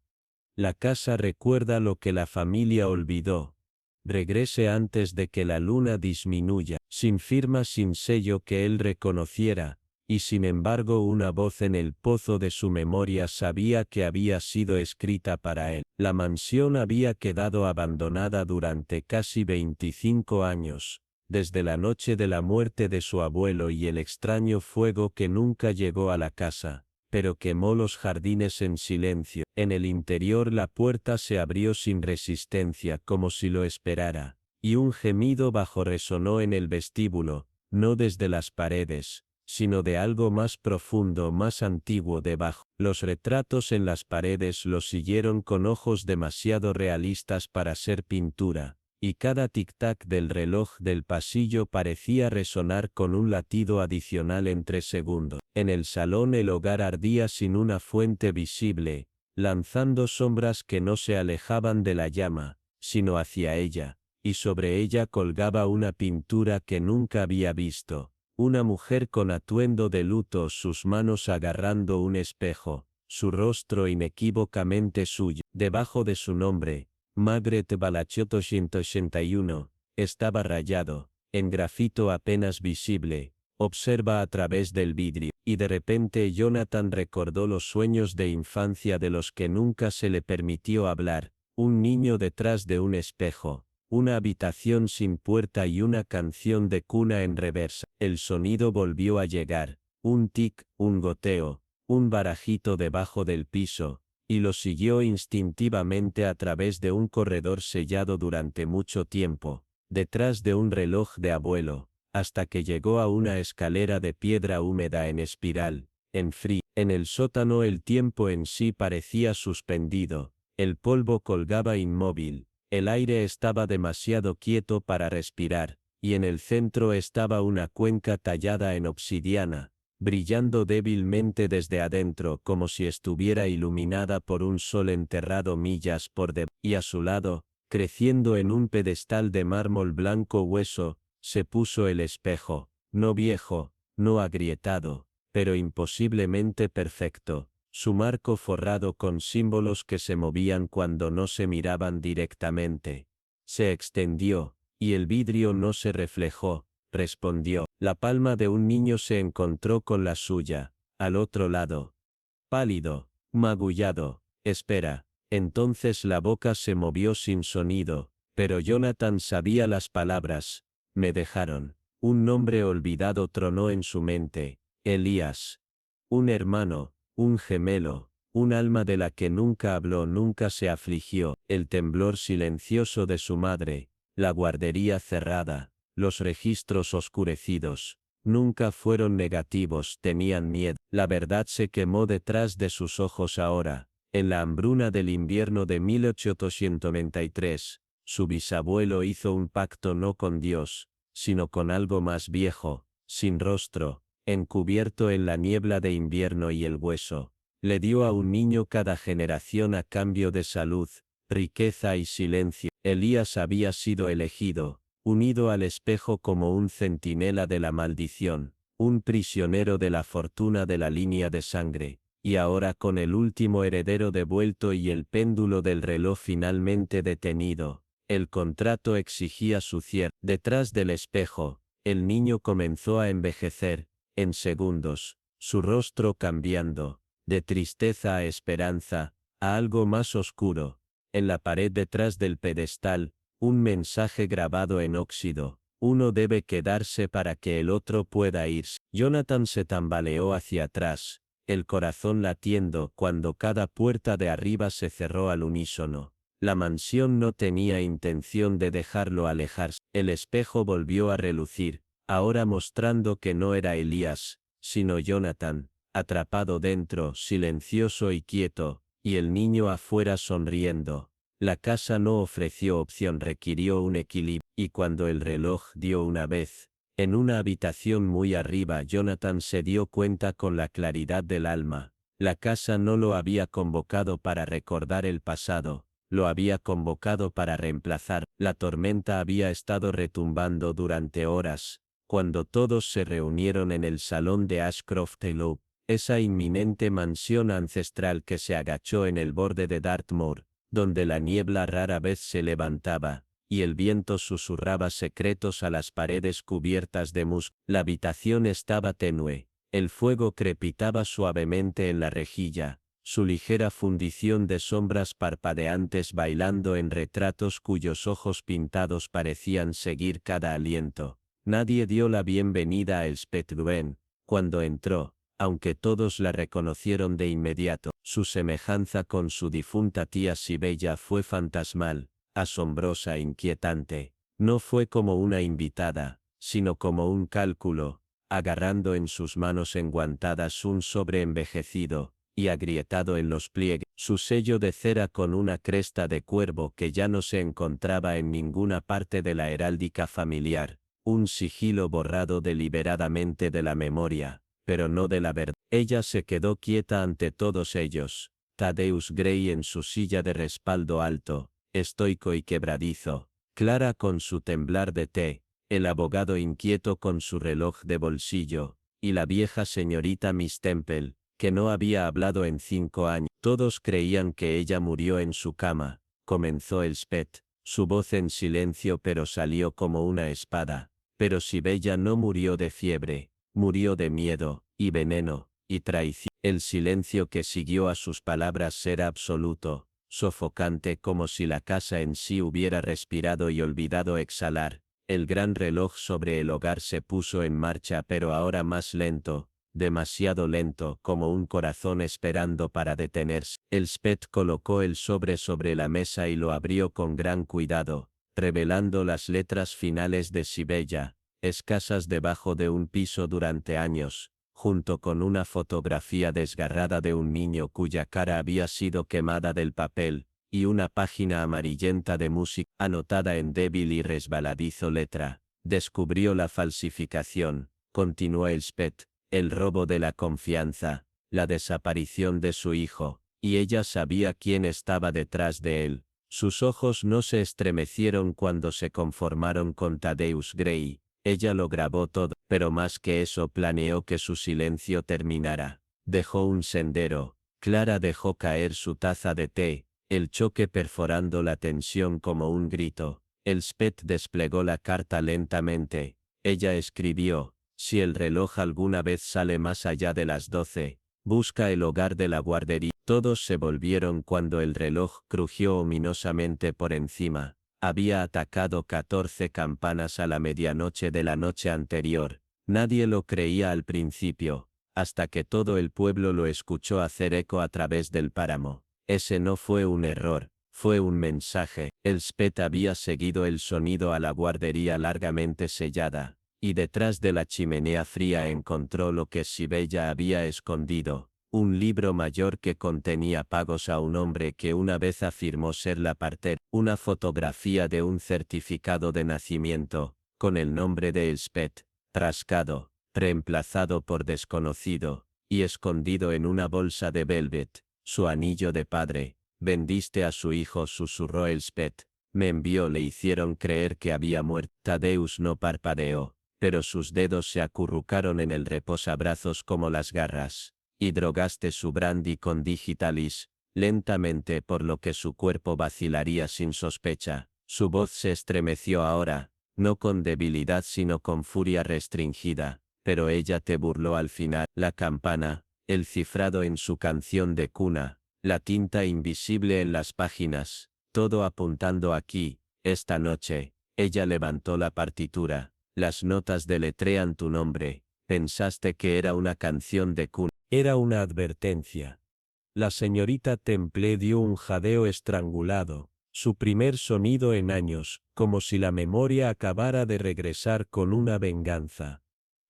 La casa recuerda lo que la familia olvidó. Regrese antes de que la luna disminuya, sin firma, sin sello que él reconociera, y sin embargo una voz en el pozo de su memoria sabía que había sido escrita para él. La mansión había quedado abandonada durante casi 25 años, desde la noche de la muerte de su abuelo y el extraño fuego que nunca llegó a la casa, pero quemó los jardines en silencio. En el interior la puerta se abrió sin resistencia como si lo esperara, y un gemido bajo resonó en el vestíbulo, no desde las paredes, sino de algo más profundo, más antiguo debajo. Los retratos en las paredes lo siguieron con ojos demasiado realistas para ser pintura, y cada tic-tac del reloj del pasillo parecía resonar con un latido adicional entre segundos. En el salón el hogar ardía sin una fuente visible, lanzando sombras que no se alejaban de la llama, sino hacia ella, y sobre ella colgaba una pintura que nunca había visto. Una mujer con atuendo de luto, sus manos agarrando un espejo, su rostro inequívocamente suyo. Debajo de su nombre, Margaret Balachot 181, estaba rayado, en grafito apenas visible, observa a través del vidrio. Y de repente Jonathan recordó los sueños de infancia de los que nunca se le permitió hablar, un niño detrás de un espejo, una habitación sin puerta y una canción de cuna en reversa. El sonido volvió a llegar, un tic, un goteo, un barajito debajo del piso, y lo siguió instintivamente a través de un corredor sellado durante mucho tiempo, detrás de un reloj de abuelo, hasta que llegó a una escalera de piedra húmeda en espiral, en frío. En el sótano el tiempo en sí parecía suspendido, el polvo colgaba inmóvil, el aire estaba demasiado quieto para respirar, y en el centro estaba una cuenca tallada en obsidiana, brillando débilmente desde adentro como si estuviera iluminada por un sol enterrado millas por debajo. Y a su lado, creciendo en un pedestal de mármol blanco hueso, se puso el espejo, no viejo, no agrietado, pero imposiblemente perfecto, su marco forrado con símbolos que se movían cuando no se miraban directamente. Se extendió, y el vidrio no se reflejó, respondió. La palma de un niño se encontró con la suya, al otro lado. Pálido, magullado, espera. Entonces la boca se movió sin sonido, pero Jonathan sabía las palabras. Me dejaron. Un nombre olvidado tronó en su mente. Elías. Un hermano, un gemelo, un alma de la que nunca habló, nunca se afligió. El temblor silencioso de su madre, la guardería cerrada, los registros oscurecidos, nunca fueron negativos, tenían miedo. La verdad se quemó detrás de sus ojos ahora. En la hambruna del invierno de 1893, su bisabuelo hizo un pacto no con Dios, sino con algo más viejo, sin rostro, encubierto en la niebla de invierno y el hueso. Le dio a un niño cada generación a cambio de salud, riqueza y silencio. Elías había sido elegido, unido al espejo como un centinela de la maldición, un prisionero de la fortuna de la línea de sangre, y ahora con el último heredero devuelto y el péndulo del reloj finalmente detenido, el contrato exigía su cierre. Detrás del espejo, el niño comenzó a envejecer, en segundos, su rostro cambiando, de tristeza a esperanza, a algo más oscuro. En la pared detrás del pedestal, un mensaje grabado en óxido: uno debe quedarse para que el otro pueda irse. Jonathan se tambaleó hacia atrás, el corazón latiendo cuando cada puerta de arriba se cerró al unísono. La mansión no tenía intención de dejarlo alejarse. El espejo volvió a relucir, ahora mostrando que no era Elías, sino Jonathan, atrapado dentro, silencioso y quieto, y el niño afuera sonriendo. La casa no ofreció opción, requirió un equilibrio, y cuando el reloj dio una vez, en una habitación muy arriba, Jonathan se dio cuenta con la claridad del alma. La casa no lo había convocado para recordar el pasado, lo había convocado para reemplazar. La tormenta había estado retumbando durante horas, cuando todos se reunieron en el salón de Ashcroft Loop. esa inminente mansión ancestral que se agachó en el borde de Dartmoor, donde la niebla rara vez se levantaba, y el viento susurraba secretos a las paredes cubiertas de musgo. La habitación estaba tenue, el fuego crepitaba suavemente en la rejilla, su ligera fundición de sombras parpadeantes bailando en retratos cuyos ojos pintados parecían seguir cada aliento. Nadie dio la bienvenida a Elspeth Gruen cuando entró, aunque todos la reconocieron de inmediato. Su semejanza con su difunta tía Sibella fue fantasmal, asombrosa e inquietante. No fue como una invitada, sino como un cálculo, agarrando en sus manos enguantadas un sobre envejecido y agrietado en los pliegues, su sello de cera con una cresta de cuervo que ya no se encontraba en ninguna parte de la heráldica familiar, un sigilo borrado deliberadamente de la memoria, pero no de la verdad. Ella se quedó quieta ante todos ellos, Thaddeus Grey en su silla de respaldo alto, estoico y quebradizo, Clara con su temblar de té, el abogado inquieto con su reloj de bolsillo, y la vieja señorita Miss Temple, que no había hablado en 5 años. Todos creían que ella murió en su cama, comenzó Elspeth, su voz en silencio pero salió como una espada. Pero Sibella no murió de fiebre, murió de miedo, y veneno, y traición. El silencio que siguió a sus palabras era absoluto, sofocante como si la casa en sí hubiera respirado y olvidado exhalar. El gran reloj sobre el hogar se puso en marcha pero ahora más lento, demasiado lento como un corazón esperando para detenerse. Elspeth colocó el sobre la mesa y lo abrió con gran cuidado, revelando las letras finales de Sibella, escasas debajo de un piso durante años, junto con una fotografía desgarrada de un niño cuya cara había sido quemada del papel, y una página amarillenta de música, anotada en débil y resbaladizo letra. Descubrió la falsificación, continuó Elspeth, el robo de la confianza, la desaparición de su hijo, y ella sabía quién estaba detrás de él. Sus ojos no se estremecieron cuando se conformaron con Thaddeus Grey. Ella lo grabó todo, pero más que eso planeó que su silencio terminara. Dejó un sendero, Clara dejó caer su taza de té, el choque perforando la tensión como un grito. Elspeth desplegó la carta lentamente. Ella escribió: si el reloj alguna vez sale más allá de las 12, busca el hogar de la guardería. Todos se volvieron cuando el reloj crujió ominosamente por encima. Había atacado 14 campanas a la medianoche de la noche anterior. Nadie lo creía al principio, hasta que todo el pueblo lo escuchó hacer eco a través del páramo. Ese no fue un error, fue un mensaje. Elspeth había seguido el sonido a la guardería largamente sellada, y detrás de la chimenea fría encontró lo que Sibella había escondido, un libro mayor que contenía pagos a un hombre que una vez afirmó ser la partera, una fotografía de un certificado de nacimiento, con el nombre de Elspeth, trascado, reemplazado por desconocido, y escondido en una bolsa de velvet, su anillo de padre. Vendiste a su hijo, susurró Elspeth. Me envió, le hicieron creer que había muerto. Thaddeus no parpadeó, pero sus dedos se acurrucaron en el reposabrazos como las garras. Y drogaste su brandy con digitalis, lentamente, por lo que su cuerpo vacilaría sin sospecha. Su voz se estremeció ahora, no con debilidad sino con furia restringida, pero ella te burló al final. La campana, el cifrado en su canción de cuna, la tinta invisible en las páginas, todo apuntando aquí. Esta noche, ella levantó la partitura, las notas deletrean tu nombre. Pensaste que era una canción de cuna. Era una advertencia. La señorita Temple dio un jadeo estrangulado, su primer sonido en años, como si la memoria acabara de regresar con una venganza.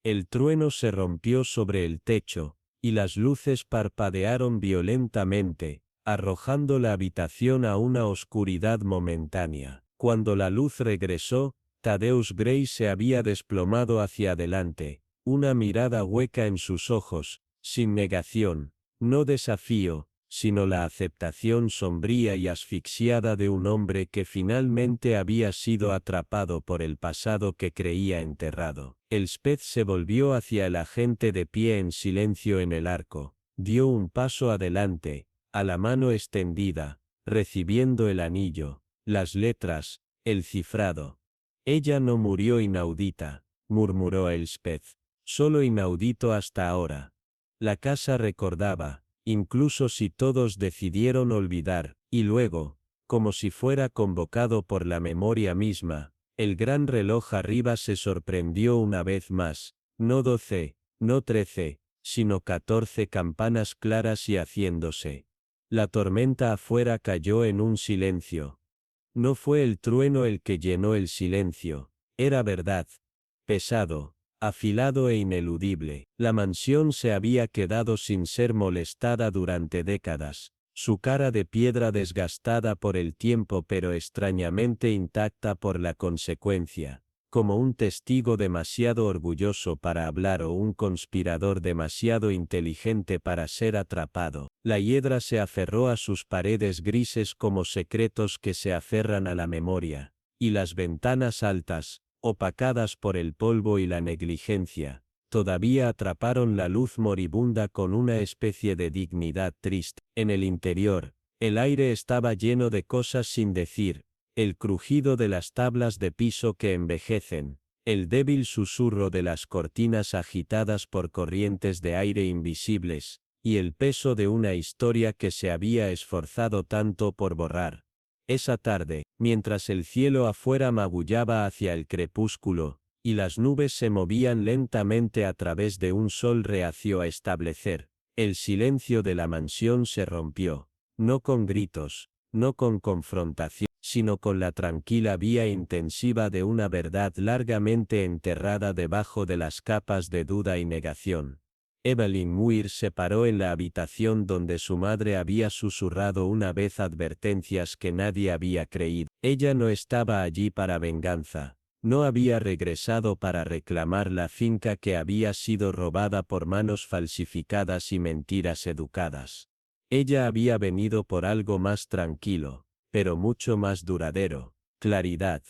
El trueno se rompió sobre el techo, y las luces parpadearon violentamente, arrojando la habitación a una oscuridad momentánea. Cuando la luz regresó, Thaddeus Grey se había desplomado hacia adelante, una mirada hueca en sus ojos, sin negación, no desafío, sino la aceptación sombría y asfixiada de un hombre que finalmente había sido atrapado por el pasado que creía enterrado. Elspeth se volvió hacia el agente de pie en silencio en el arco, dio un paso adelante, a la mano extendida, recibiendo el anillo, las letras, el cifrado. Ella no murió inaudita, murmuró Elspeth, solo inaudito hasta ahora. La casa recordaba, incluso si todos decidieron olvidar, y luego, como si fuera convocado por la memoria misma, el gran reloj arriba se sorprendió una vez más, no 12, no 13, sino 14 campanas claras y haciéndose. La tormenta afuera cayó en un silencio. No fue el trueno el que llenó el silencio, era verdad. Pesado, afilado e ineludible. La mansión se había quedado sin ser molestada durante décadas, su cara de piedra desgastada por el tiempo pero extrañamente intacta por la consecuencia, como un testigo demasiado orgulloso para hablar o un conspirador demasiado inteligente para ser atrapado. La hiedra se aferró a sus paredes grises como secretos que se aferran a la memoria, y las ventanas altas, opacadas por el polvo y la negligencia, todavía atraparon la luz moribunda con una especie de dignidad triste. En el interior, el aire estaba lleno de cosas sin decir, el crujido de las tablas de piso que envejecen, el débil susurro de las cortinas agitadas por corrientes de aire invisibles, y el peso de una historia que se había esforzado tanto por borrar. Esa tarde, mientras el cielo afuera magullaba hacia el crepúsculo, y las nubes se movían lentamente a través de un sol reacio a establecer, el silencio de la mansión se rompió, no con gritos, no con confrontación, sino con la tranquila vía intensiva de una verdad largamente enterrada debajo de las capas de duda y negación. Evelyn Muir se paró en la habitación donde su madre había susurrado una vez advertencias que nadie había creído. Ella no estaba allí para venganza, no había regresado para reclamar la finca que había sido robada por manos falsificadas y mentiras educadas. Ella había venido por algo más tranquilo, pero mucho más duradero, claridad.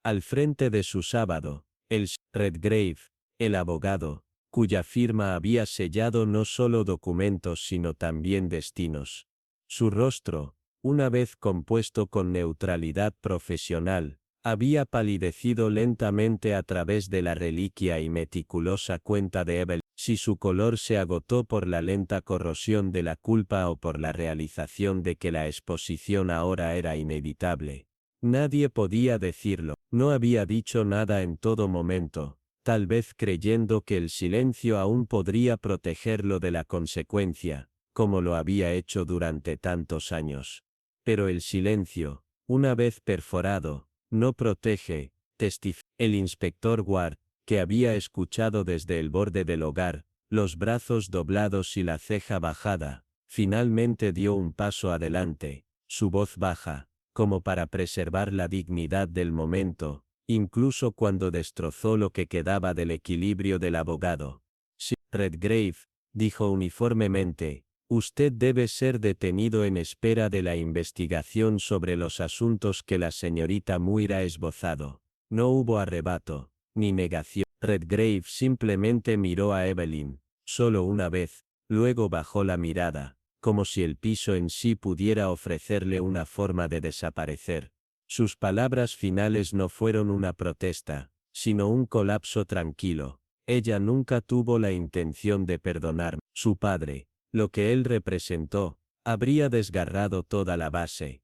Al frente de su sábado, el Redgrave, el abogado, cuya firma había sellado no solo documentos sino también destinos. Su rostro, una vez compuesto con neutralidad profesional, había palidecido lentamente a través de la reliquia y meticulosa cuenta de Evelyn. Si su color se agotó por la lenta corrosión de la culpa o por la realización de que la exposición ahora era inevitable. Nadie podía decirlo, no había dicho nada en todo momento, tal vez creyendo que el silencio aún podría protegerlo de la consecuencia, como lo había hecho durante tantos años. Pero el silencio, una vez perforado, no protege, testificó el inspector Ward, que había escuchado desde el borde del hogar, los brazos doblados y la ceja bajada, finalmente dio un paso adelante, su voz baja, como para preservar la dignidad del momento, incluso cuando destrozó lo que quedaba del equilibrio del abogado. Sí, Redgrave, dijo uniformemente, usted debe ser detenido en espera de la investigación sobre los asuntos que la señorita Muir ha esbozado. No hubo arrebato, ni negación. Redgrave simplemente miró a Evelyn, solo una vez, luego bajó la mirada, como si el piso en sí pudiera ofrecerle una forma de desaparecer. Sus palabras finales no fueron una protesta, sino un colapso tranquilo. Ella nunca tuvo la intención de perdonar. Su padre, lo que él representó, habría desgarrado toda la base.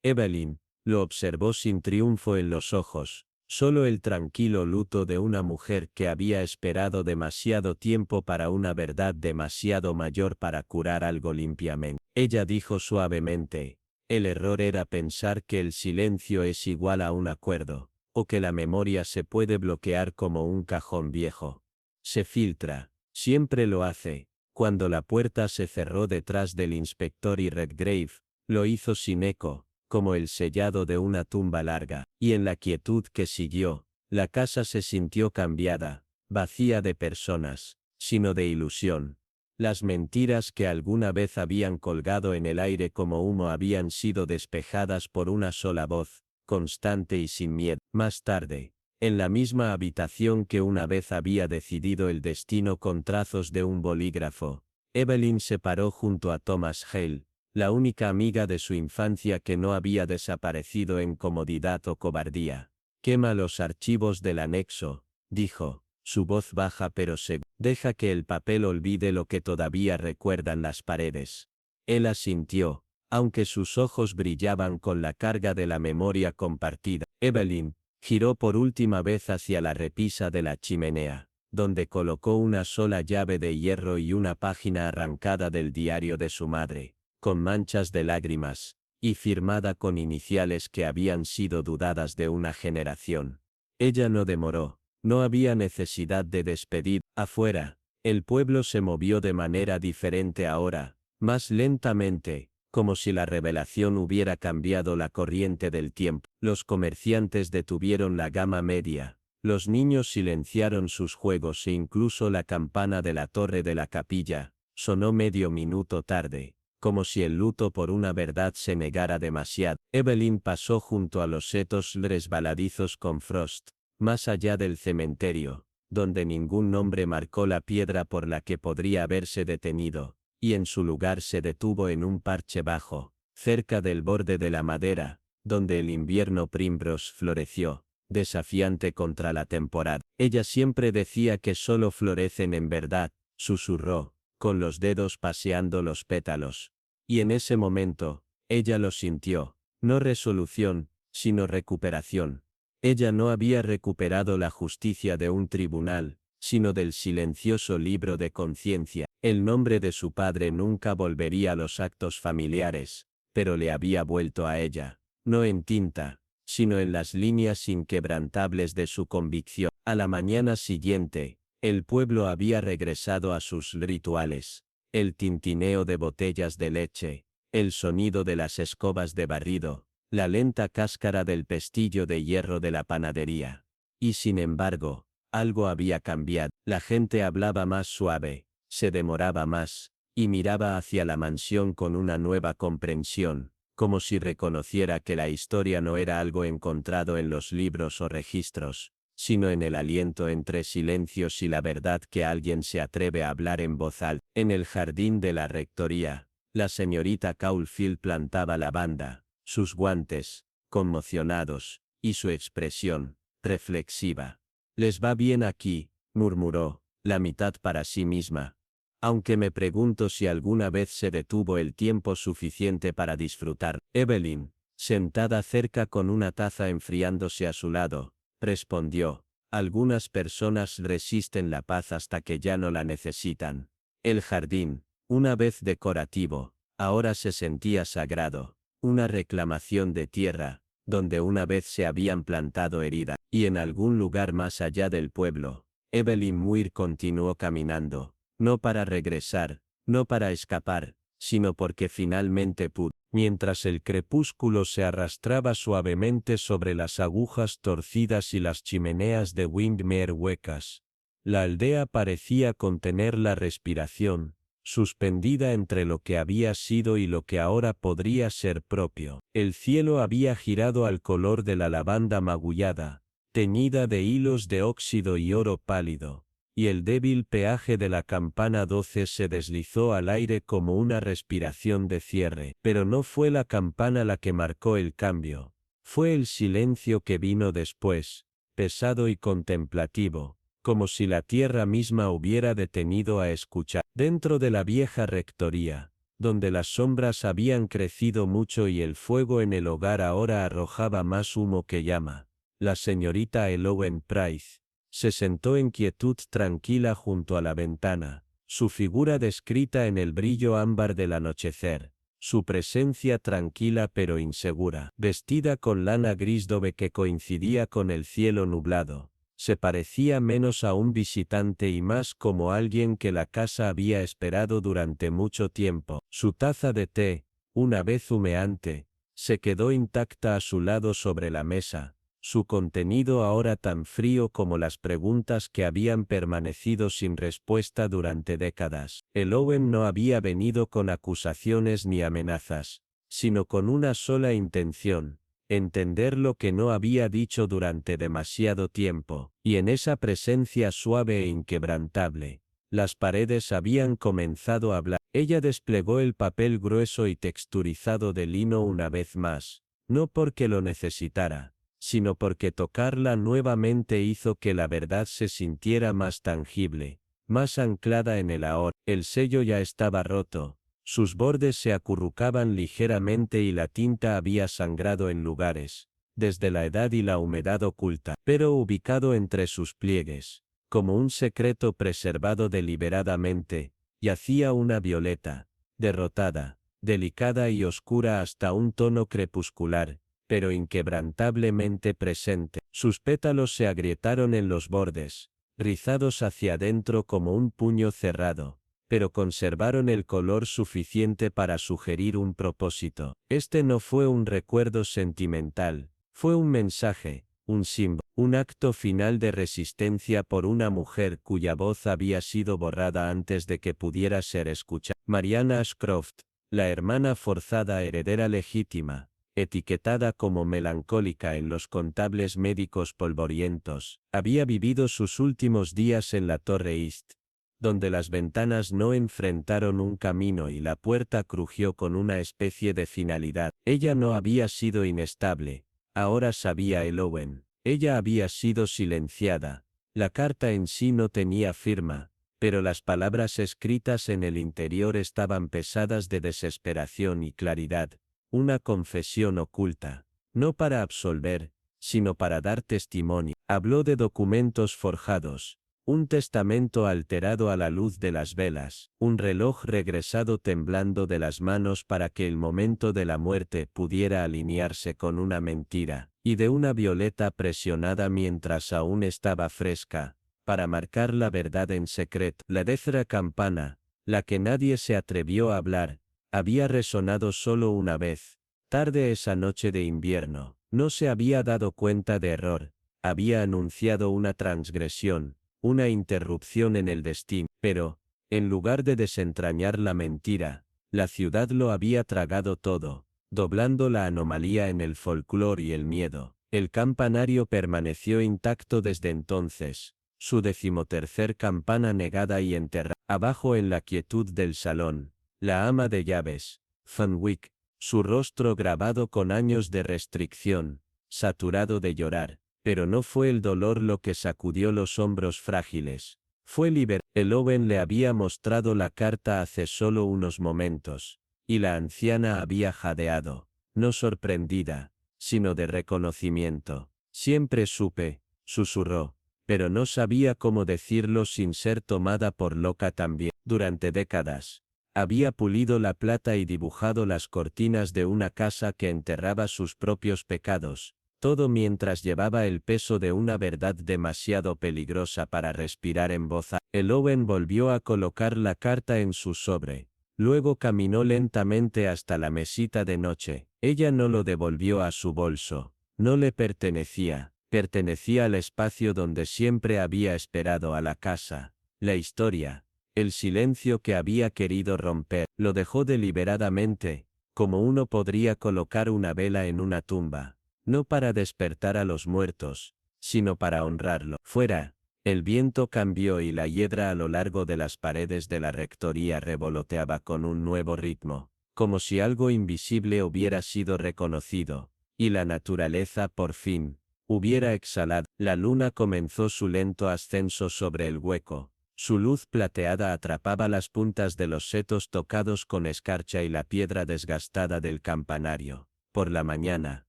Evelyn, lo observó sin triunfo en los ojos, solo el tranquilo luto de una mujer que había esperado demasiado tiempo para una verdad demasiado mayor para curar algo limpiamente. Ella dijo suavemente, el error era pensar que el silencio es igual a un acuerdo, o que la memoria se puede bloquear como un cajón viejo. Se filtra, siempre lo hace. Cuando la puerta se cerró detrás del inspector y Redgrave, lo hizo sin eco, como el sellado de una tumba larga, y en la quietud que siguió, la casa se sintió cambiada, vacía de personas, sino de ilusión. Las mentiras que alguna vez habían colgado en el aire como humo habían sido despejadas por una sola voz, constante y sin miedo. Más tarde, en la misma habitación que una vez había decidido el destino con trazos de un bolígrafo, Evelyn se paró junto a Thomas Hale, la única amiga de su infancia que no había desaparecido en comodidad o cobardía. «Quema los archivos del anexo», dijo, su voz baja pero segura. «Deja que el papel olvide lo que todavía recuerdan las paredes». Él asintió, aunque sus ojos brillaban con la carga de la memoria compartida. Evelyn giró por última vez hacia la repisa de la chimenea, donde colocó una sola llave de hierro y una página arrancada del diario de su madre, con manchas de lágrimas, y firmada con iniciales que habían sido dudadas de una generación. Ella no demoró. No había necesidad de despedir. Afuera, el pueblo se movió de manera diferente ahora, más lentamente, como si la revelación hubiera cambiado la corriente del tiempo. Los comerciantes detuvieron la gama media, los niños silenciaron sus juegos e incluso la campana de la torre de la capilla sonó medio minuto tarde, como si el luto por una verdad se negara demasiado. Evelyn pasó junto a los setos resbaladizos con Frost, más allá del cementerio, donde ningún nombre marcó la piedra por la que podría haberse detenido, y en su lugar se detuvo en un parche bajo, cerca del borde de la madera, donde el invierno Primrose floreció, desafiante contra la temporada. Ella siempre decía que solo florecen en verdad, susurró, con los dedos paseando los pétalos. Y en ese momento, ella lo sintió, no resolución, sino recuperación. Ella no había recuperado la justicia de un tribunal, sino del silencioso libro de conciencia. El nombre de su padre nunca volvería a los actos familiares, pero le había vuelto a ella, no en tinta, sino en las líneas inquebrantables de su convicción. A la mañana siguiente, el pueblo había regresado a sus rituales, el tintineo de botellas de leche, el sonido de las escobas de barrido, la lenta cáscara del pestillo de hierro de la panadería. Y sin embargo, algo había cambiado. La gente hablaba más suave, se demoraba más, y miraba hacia la mansión con una nueva comprensión, como si reconociera que la historia no era algo encontrado en los libros o registros, sino en el aliento entre silencios y la verdad que alguien se atreve a hablar en voz alta. En el jardín de la rectoría, la señorita Caulfield plantaba lavanda, sus guantes, conmocionados, y su expresión, reflexiva. «Les va bien aquí», murmuró, la mitad para sí misma. «Aunque me pregunto si alguna vez se detuvo el tiempo suficiente para disfrutar». Evelyn, sentada cerca con una taza enfriándose a su lado, respondió: «Algunas personas resisten la paz hasta que ya no la necesitan». El jardín, una vez decorativo, ahora se sentía sagrado, una reclamación de tierra, donde una vez se habían plantado heridas. Y en algún lugar más allá del pueblo, Evelyn Muir continuó caminando, no para regresar, no para escapar, sino porque finalmente pudo. Mientras el crepúsculo se arrastraba suavemente sobre las agujas torcidas y las chimeneas de Windmere huecas, la aldea parecía contener la respiración, suspendida entre lo que había sido y lo que ahora podría ser propio. El cielo había girado al color de la lavanda magullada, teñida de hilos de óxido y oro pálido, y el débil peaje de la campana 12 se deslizó al aire como una respiración de cierre. Pero no fue la campana la que marcó el cambio, fue el silencio que vino después, pesado y contemplativo, como si la tierra misma hubiera detenido a escuchar. Dentro de la vieja rectoría, donde las sombras habían crecido mucho y el fuego en el hogar ahora arrojaba más humo que llama, la señorita Elowen Price se sentó en quietud tranquila junto a la ventana, su figura descrita en el brillo ámbar del anochecer, su presencia tranquila pero insegura, vestida con lana gris dove que coincidía con el cielo nublado. Se parecía menos a un visitante y más como alguien que la casa había esperado durante mucho tiempo. Su taza de té, una vez humeante, se quedó intacta a su lado sobre la mesa, su contenido ahora tan frío como las preguntas que habían permanecido sin respuesta durante décadas. El Owen no había venido con acusaciones ni amenazas, sino con una sola intención: entender lo que no había dicho durante demasiado tiempo, y en esa presencia suave e inquebrantable, las paredes habían comenzado a hablar. Ella desplegó el papel grueso y texturizado de lino una vez más, no porque lo necesitara, sino porque tocarla nuevamente hizo que la verdad se sintiera más tangible, más anclada en el ahora. El sello ya estaba roto, sus bordes se acurrucaban ligeramente y la tinta había sangrado en lugares, desde la edad y la humedad oculta, pero ubicado entre sus pliegues, como un secreto preservado deliberadamente, yacía una violeta, derrotada, delicada y oscura hasta un tono crepuscular, pero inquebrantablemente presente. Sus pétalos se agrietaron en los bordes, rizados hacia adentro como un puño cerrado, pero conservaron el color suficiente para sugerir un propósito. Este no fue un recuerdo sentimental, fue un mensaje, un símbolo, un acto final de resistencia por una mujer cuya voz había sido borrada antes de que pudiera ser escuchada. Mariana Ashcroft, la hermana forzada heredera legítima, etiquetada como melancólica en los contables médicos polvorientos, había vivido sus últimos días en la Torre East, donde las ventanas no enfrentaron un camino y la puerta crujió con una especie de finalidad. Ella no había sido inestable, ahora sabía el Owen. Ella había sido silenciada. La carta en sí no tenía firma, pero las palabras escritas en el interior estaban pesadas de desesperación y claridad. Una confesión oculta, no para absolver, sino para dar testimonio. Habló de documentos forjados, un testamento alterado a la luz de las velas, un reloj regresado temblando de las manos para que el momento de la muerte pudiera alinearse con una mentira, y de una violeta presionada mientras aún estaba fresca, para marcar la verdad en secreto. La décima campana, la que nadie se atrevió a hablar, había resonado solo una vez, tarde esa noche de invierno. No se había dado cuenta de error, había anunciado una transgresión, una interrupción en el destino, pero, en lugar de desentrañar la mentira, la ciudad lo había tragado todo, doblando la anomalía en el folclore y el miedo. El campanario permaneció intacto desde entonces, su 13ª campana negada y enterrada. Abajo en la quietud del salón, la ama de llaves, Fenwick, su rostro grabado con años de restricción, saturado de llorar, pero no fue el dolor lo que sacudió los hombros frágiles, fue libertad. El Owen le había mostrado la carta hace solo unos momentos, y la anciana había jadeado, no sorprendida, sino de reconocimiento. Siempre supe, susurró, pero no sabía cómo decirlo sin ser tomada por loca también. Durante décadas, había pulido la plata y dibujado las cortinas de una casa que enterraba sus propios pecados, todo mientras llevaba el peso de una verdad demasiado peligrosa para respirar en voz alta. El Owen volvió a colocar la carta en su sobre, luego caminó lentamente hasta la mesita de noche. Ella no lo devolvió a su bolso, no le pertenecía, pertenecía al espacio donde siempre había esperado, a la casa, la historia, el silencio que había querido romper. Lo dejó deliberadamente, como uno podría colocar una vela en una tumba, no para despertar a los muertos, sino para honrarlo. Fuera, el viento cambió y la hiedra a lo largo de las paredes de la rectoría revoloteaba con un nuevo ritmo, como si algo invisible hubiera sido reconocido, y la naturaleza por fin hubiera exhalado. La luna comenzó su lento ascenso sobre el hueco. Su luz plateada atrapaba las puntas de los setos tocados con escarcha y la piedra desgastada del campanario. Por la mañana,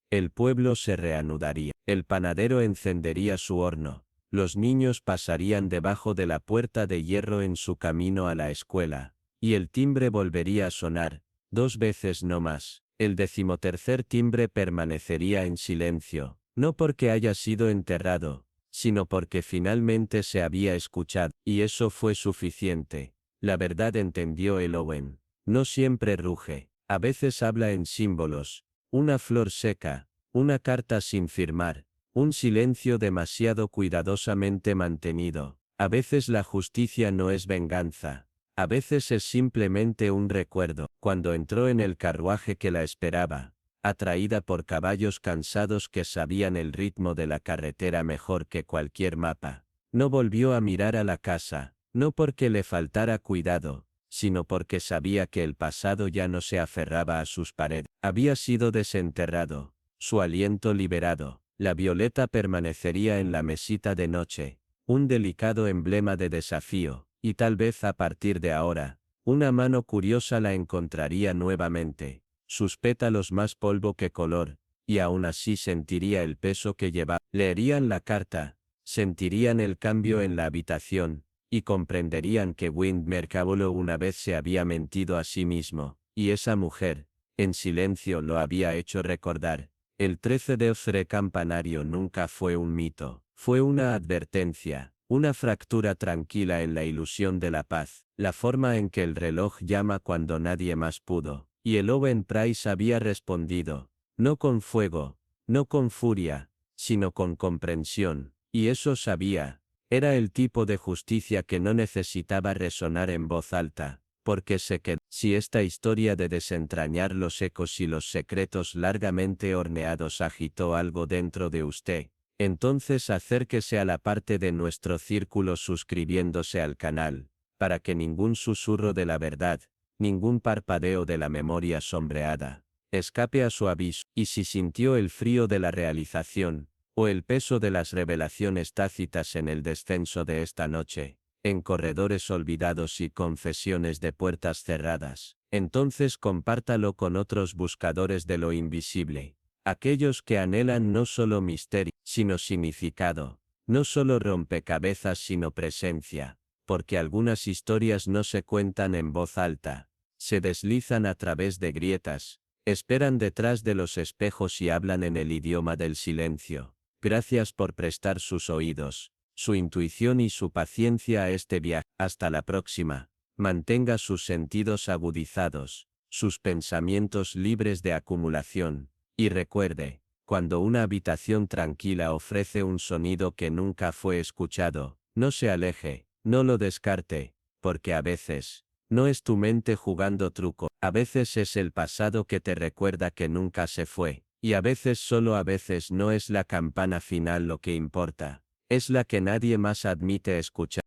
el pueblo se reanudaría. El panadero encendería su horno. Los niños pasarían debajo de la puerta de hierro en su camino a la escuela, y el timbre volvería a sonar, 2 veces no más. El 13º timbre permanecería en silencio, no porque haya sido enterrado, sino porque finalmente se había escuchado, y eso fue suficiente. La verdad, entendió el Owen, no siempre ruge, a veces habla en símbolos, una flor seca, una carta sin firmar, Un silencio demasiado cuidadosamente mantenido. A veces la justicia no es venganza. A veces es simplemente un recuerdo. Cuando entró en el carruaje que la esperaba, atraída por caballos cansados que sabían el ritmo de la carretera mejor que cualquier mapa, no volvió a mirar a la casa, no porque le faltara cuidado, sino porque sabía que el pasado ya no se aferraba a sus paredes. Había sido desenterrado, su aliento liberado. La violeta permanecería en la mesita de noche, un delicado emblema de desafío, y tal vez a partir de ahora, una mano curiosa la encontraría nuevamente, sus pétalos más polvo que color, y aún así sentiría el peso que llevaba. Leerían la carta, sentirían el cambio en la habitación, y comprenderían que Wind Mercabolo una vez se había mentido a sí mismo, y esa mujer, en silencio lo había hecho recordar. El 13 de ocre campanario nunca fue un mito, fue una advertencia, una fractura tranquila en la ilusión de la paz, la forma en que el reloj llama cuando nadie más pudo, y el Owen Price había respondido, no con fuego, no con furia, sino con comprensión, y eso sabía, era el tipo de justicia que no necesitaba resonar en voz alta, porque sé que, si esta historia de desentrañar los ecos y los secretos largamente horneados agitó algo dentro de usted, entonces acérquese a la parte de nuestro círculo suscribiéndose al canal, para que ningún susurro de la verdad, ningún parpadeo de la memoria sombreada, escape a su aviso, y si sintió el frío de la realización, o el peso de las revelaciones tácitas en el descenso de esta noche, en corredores olvidados y confesiones de puertas cerradas, entonces compártalo con otros buscadores de lo invisible, aquellos que anhelan no solo misterio, sino significado, no solo rompecabezas sino presencia, porque algunas historias no se cuentan en voz alta, se deslizan a través de grietas, esperan detrás de los espejos y hablan en el idioma del silencio. Gracias por prestar sus oídos, su intuición y su paciencia a este viaje. Hasta la próxima. Mantenga sus sentidos agudizados, sus pensamientos libres de acumulación, y recuerde, cuando una habitación tranquila ofrece un sonido que nunca fue escuchado, no se aleje, no lo descarte, porque a veces, no es tu mente jugando truco, a veces es el pasado que te recuerda que nunca se fue, y a veces solo a veces no es la campana final lo que importa, es la que nadie más admite escuchar.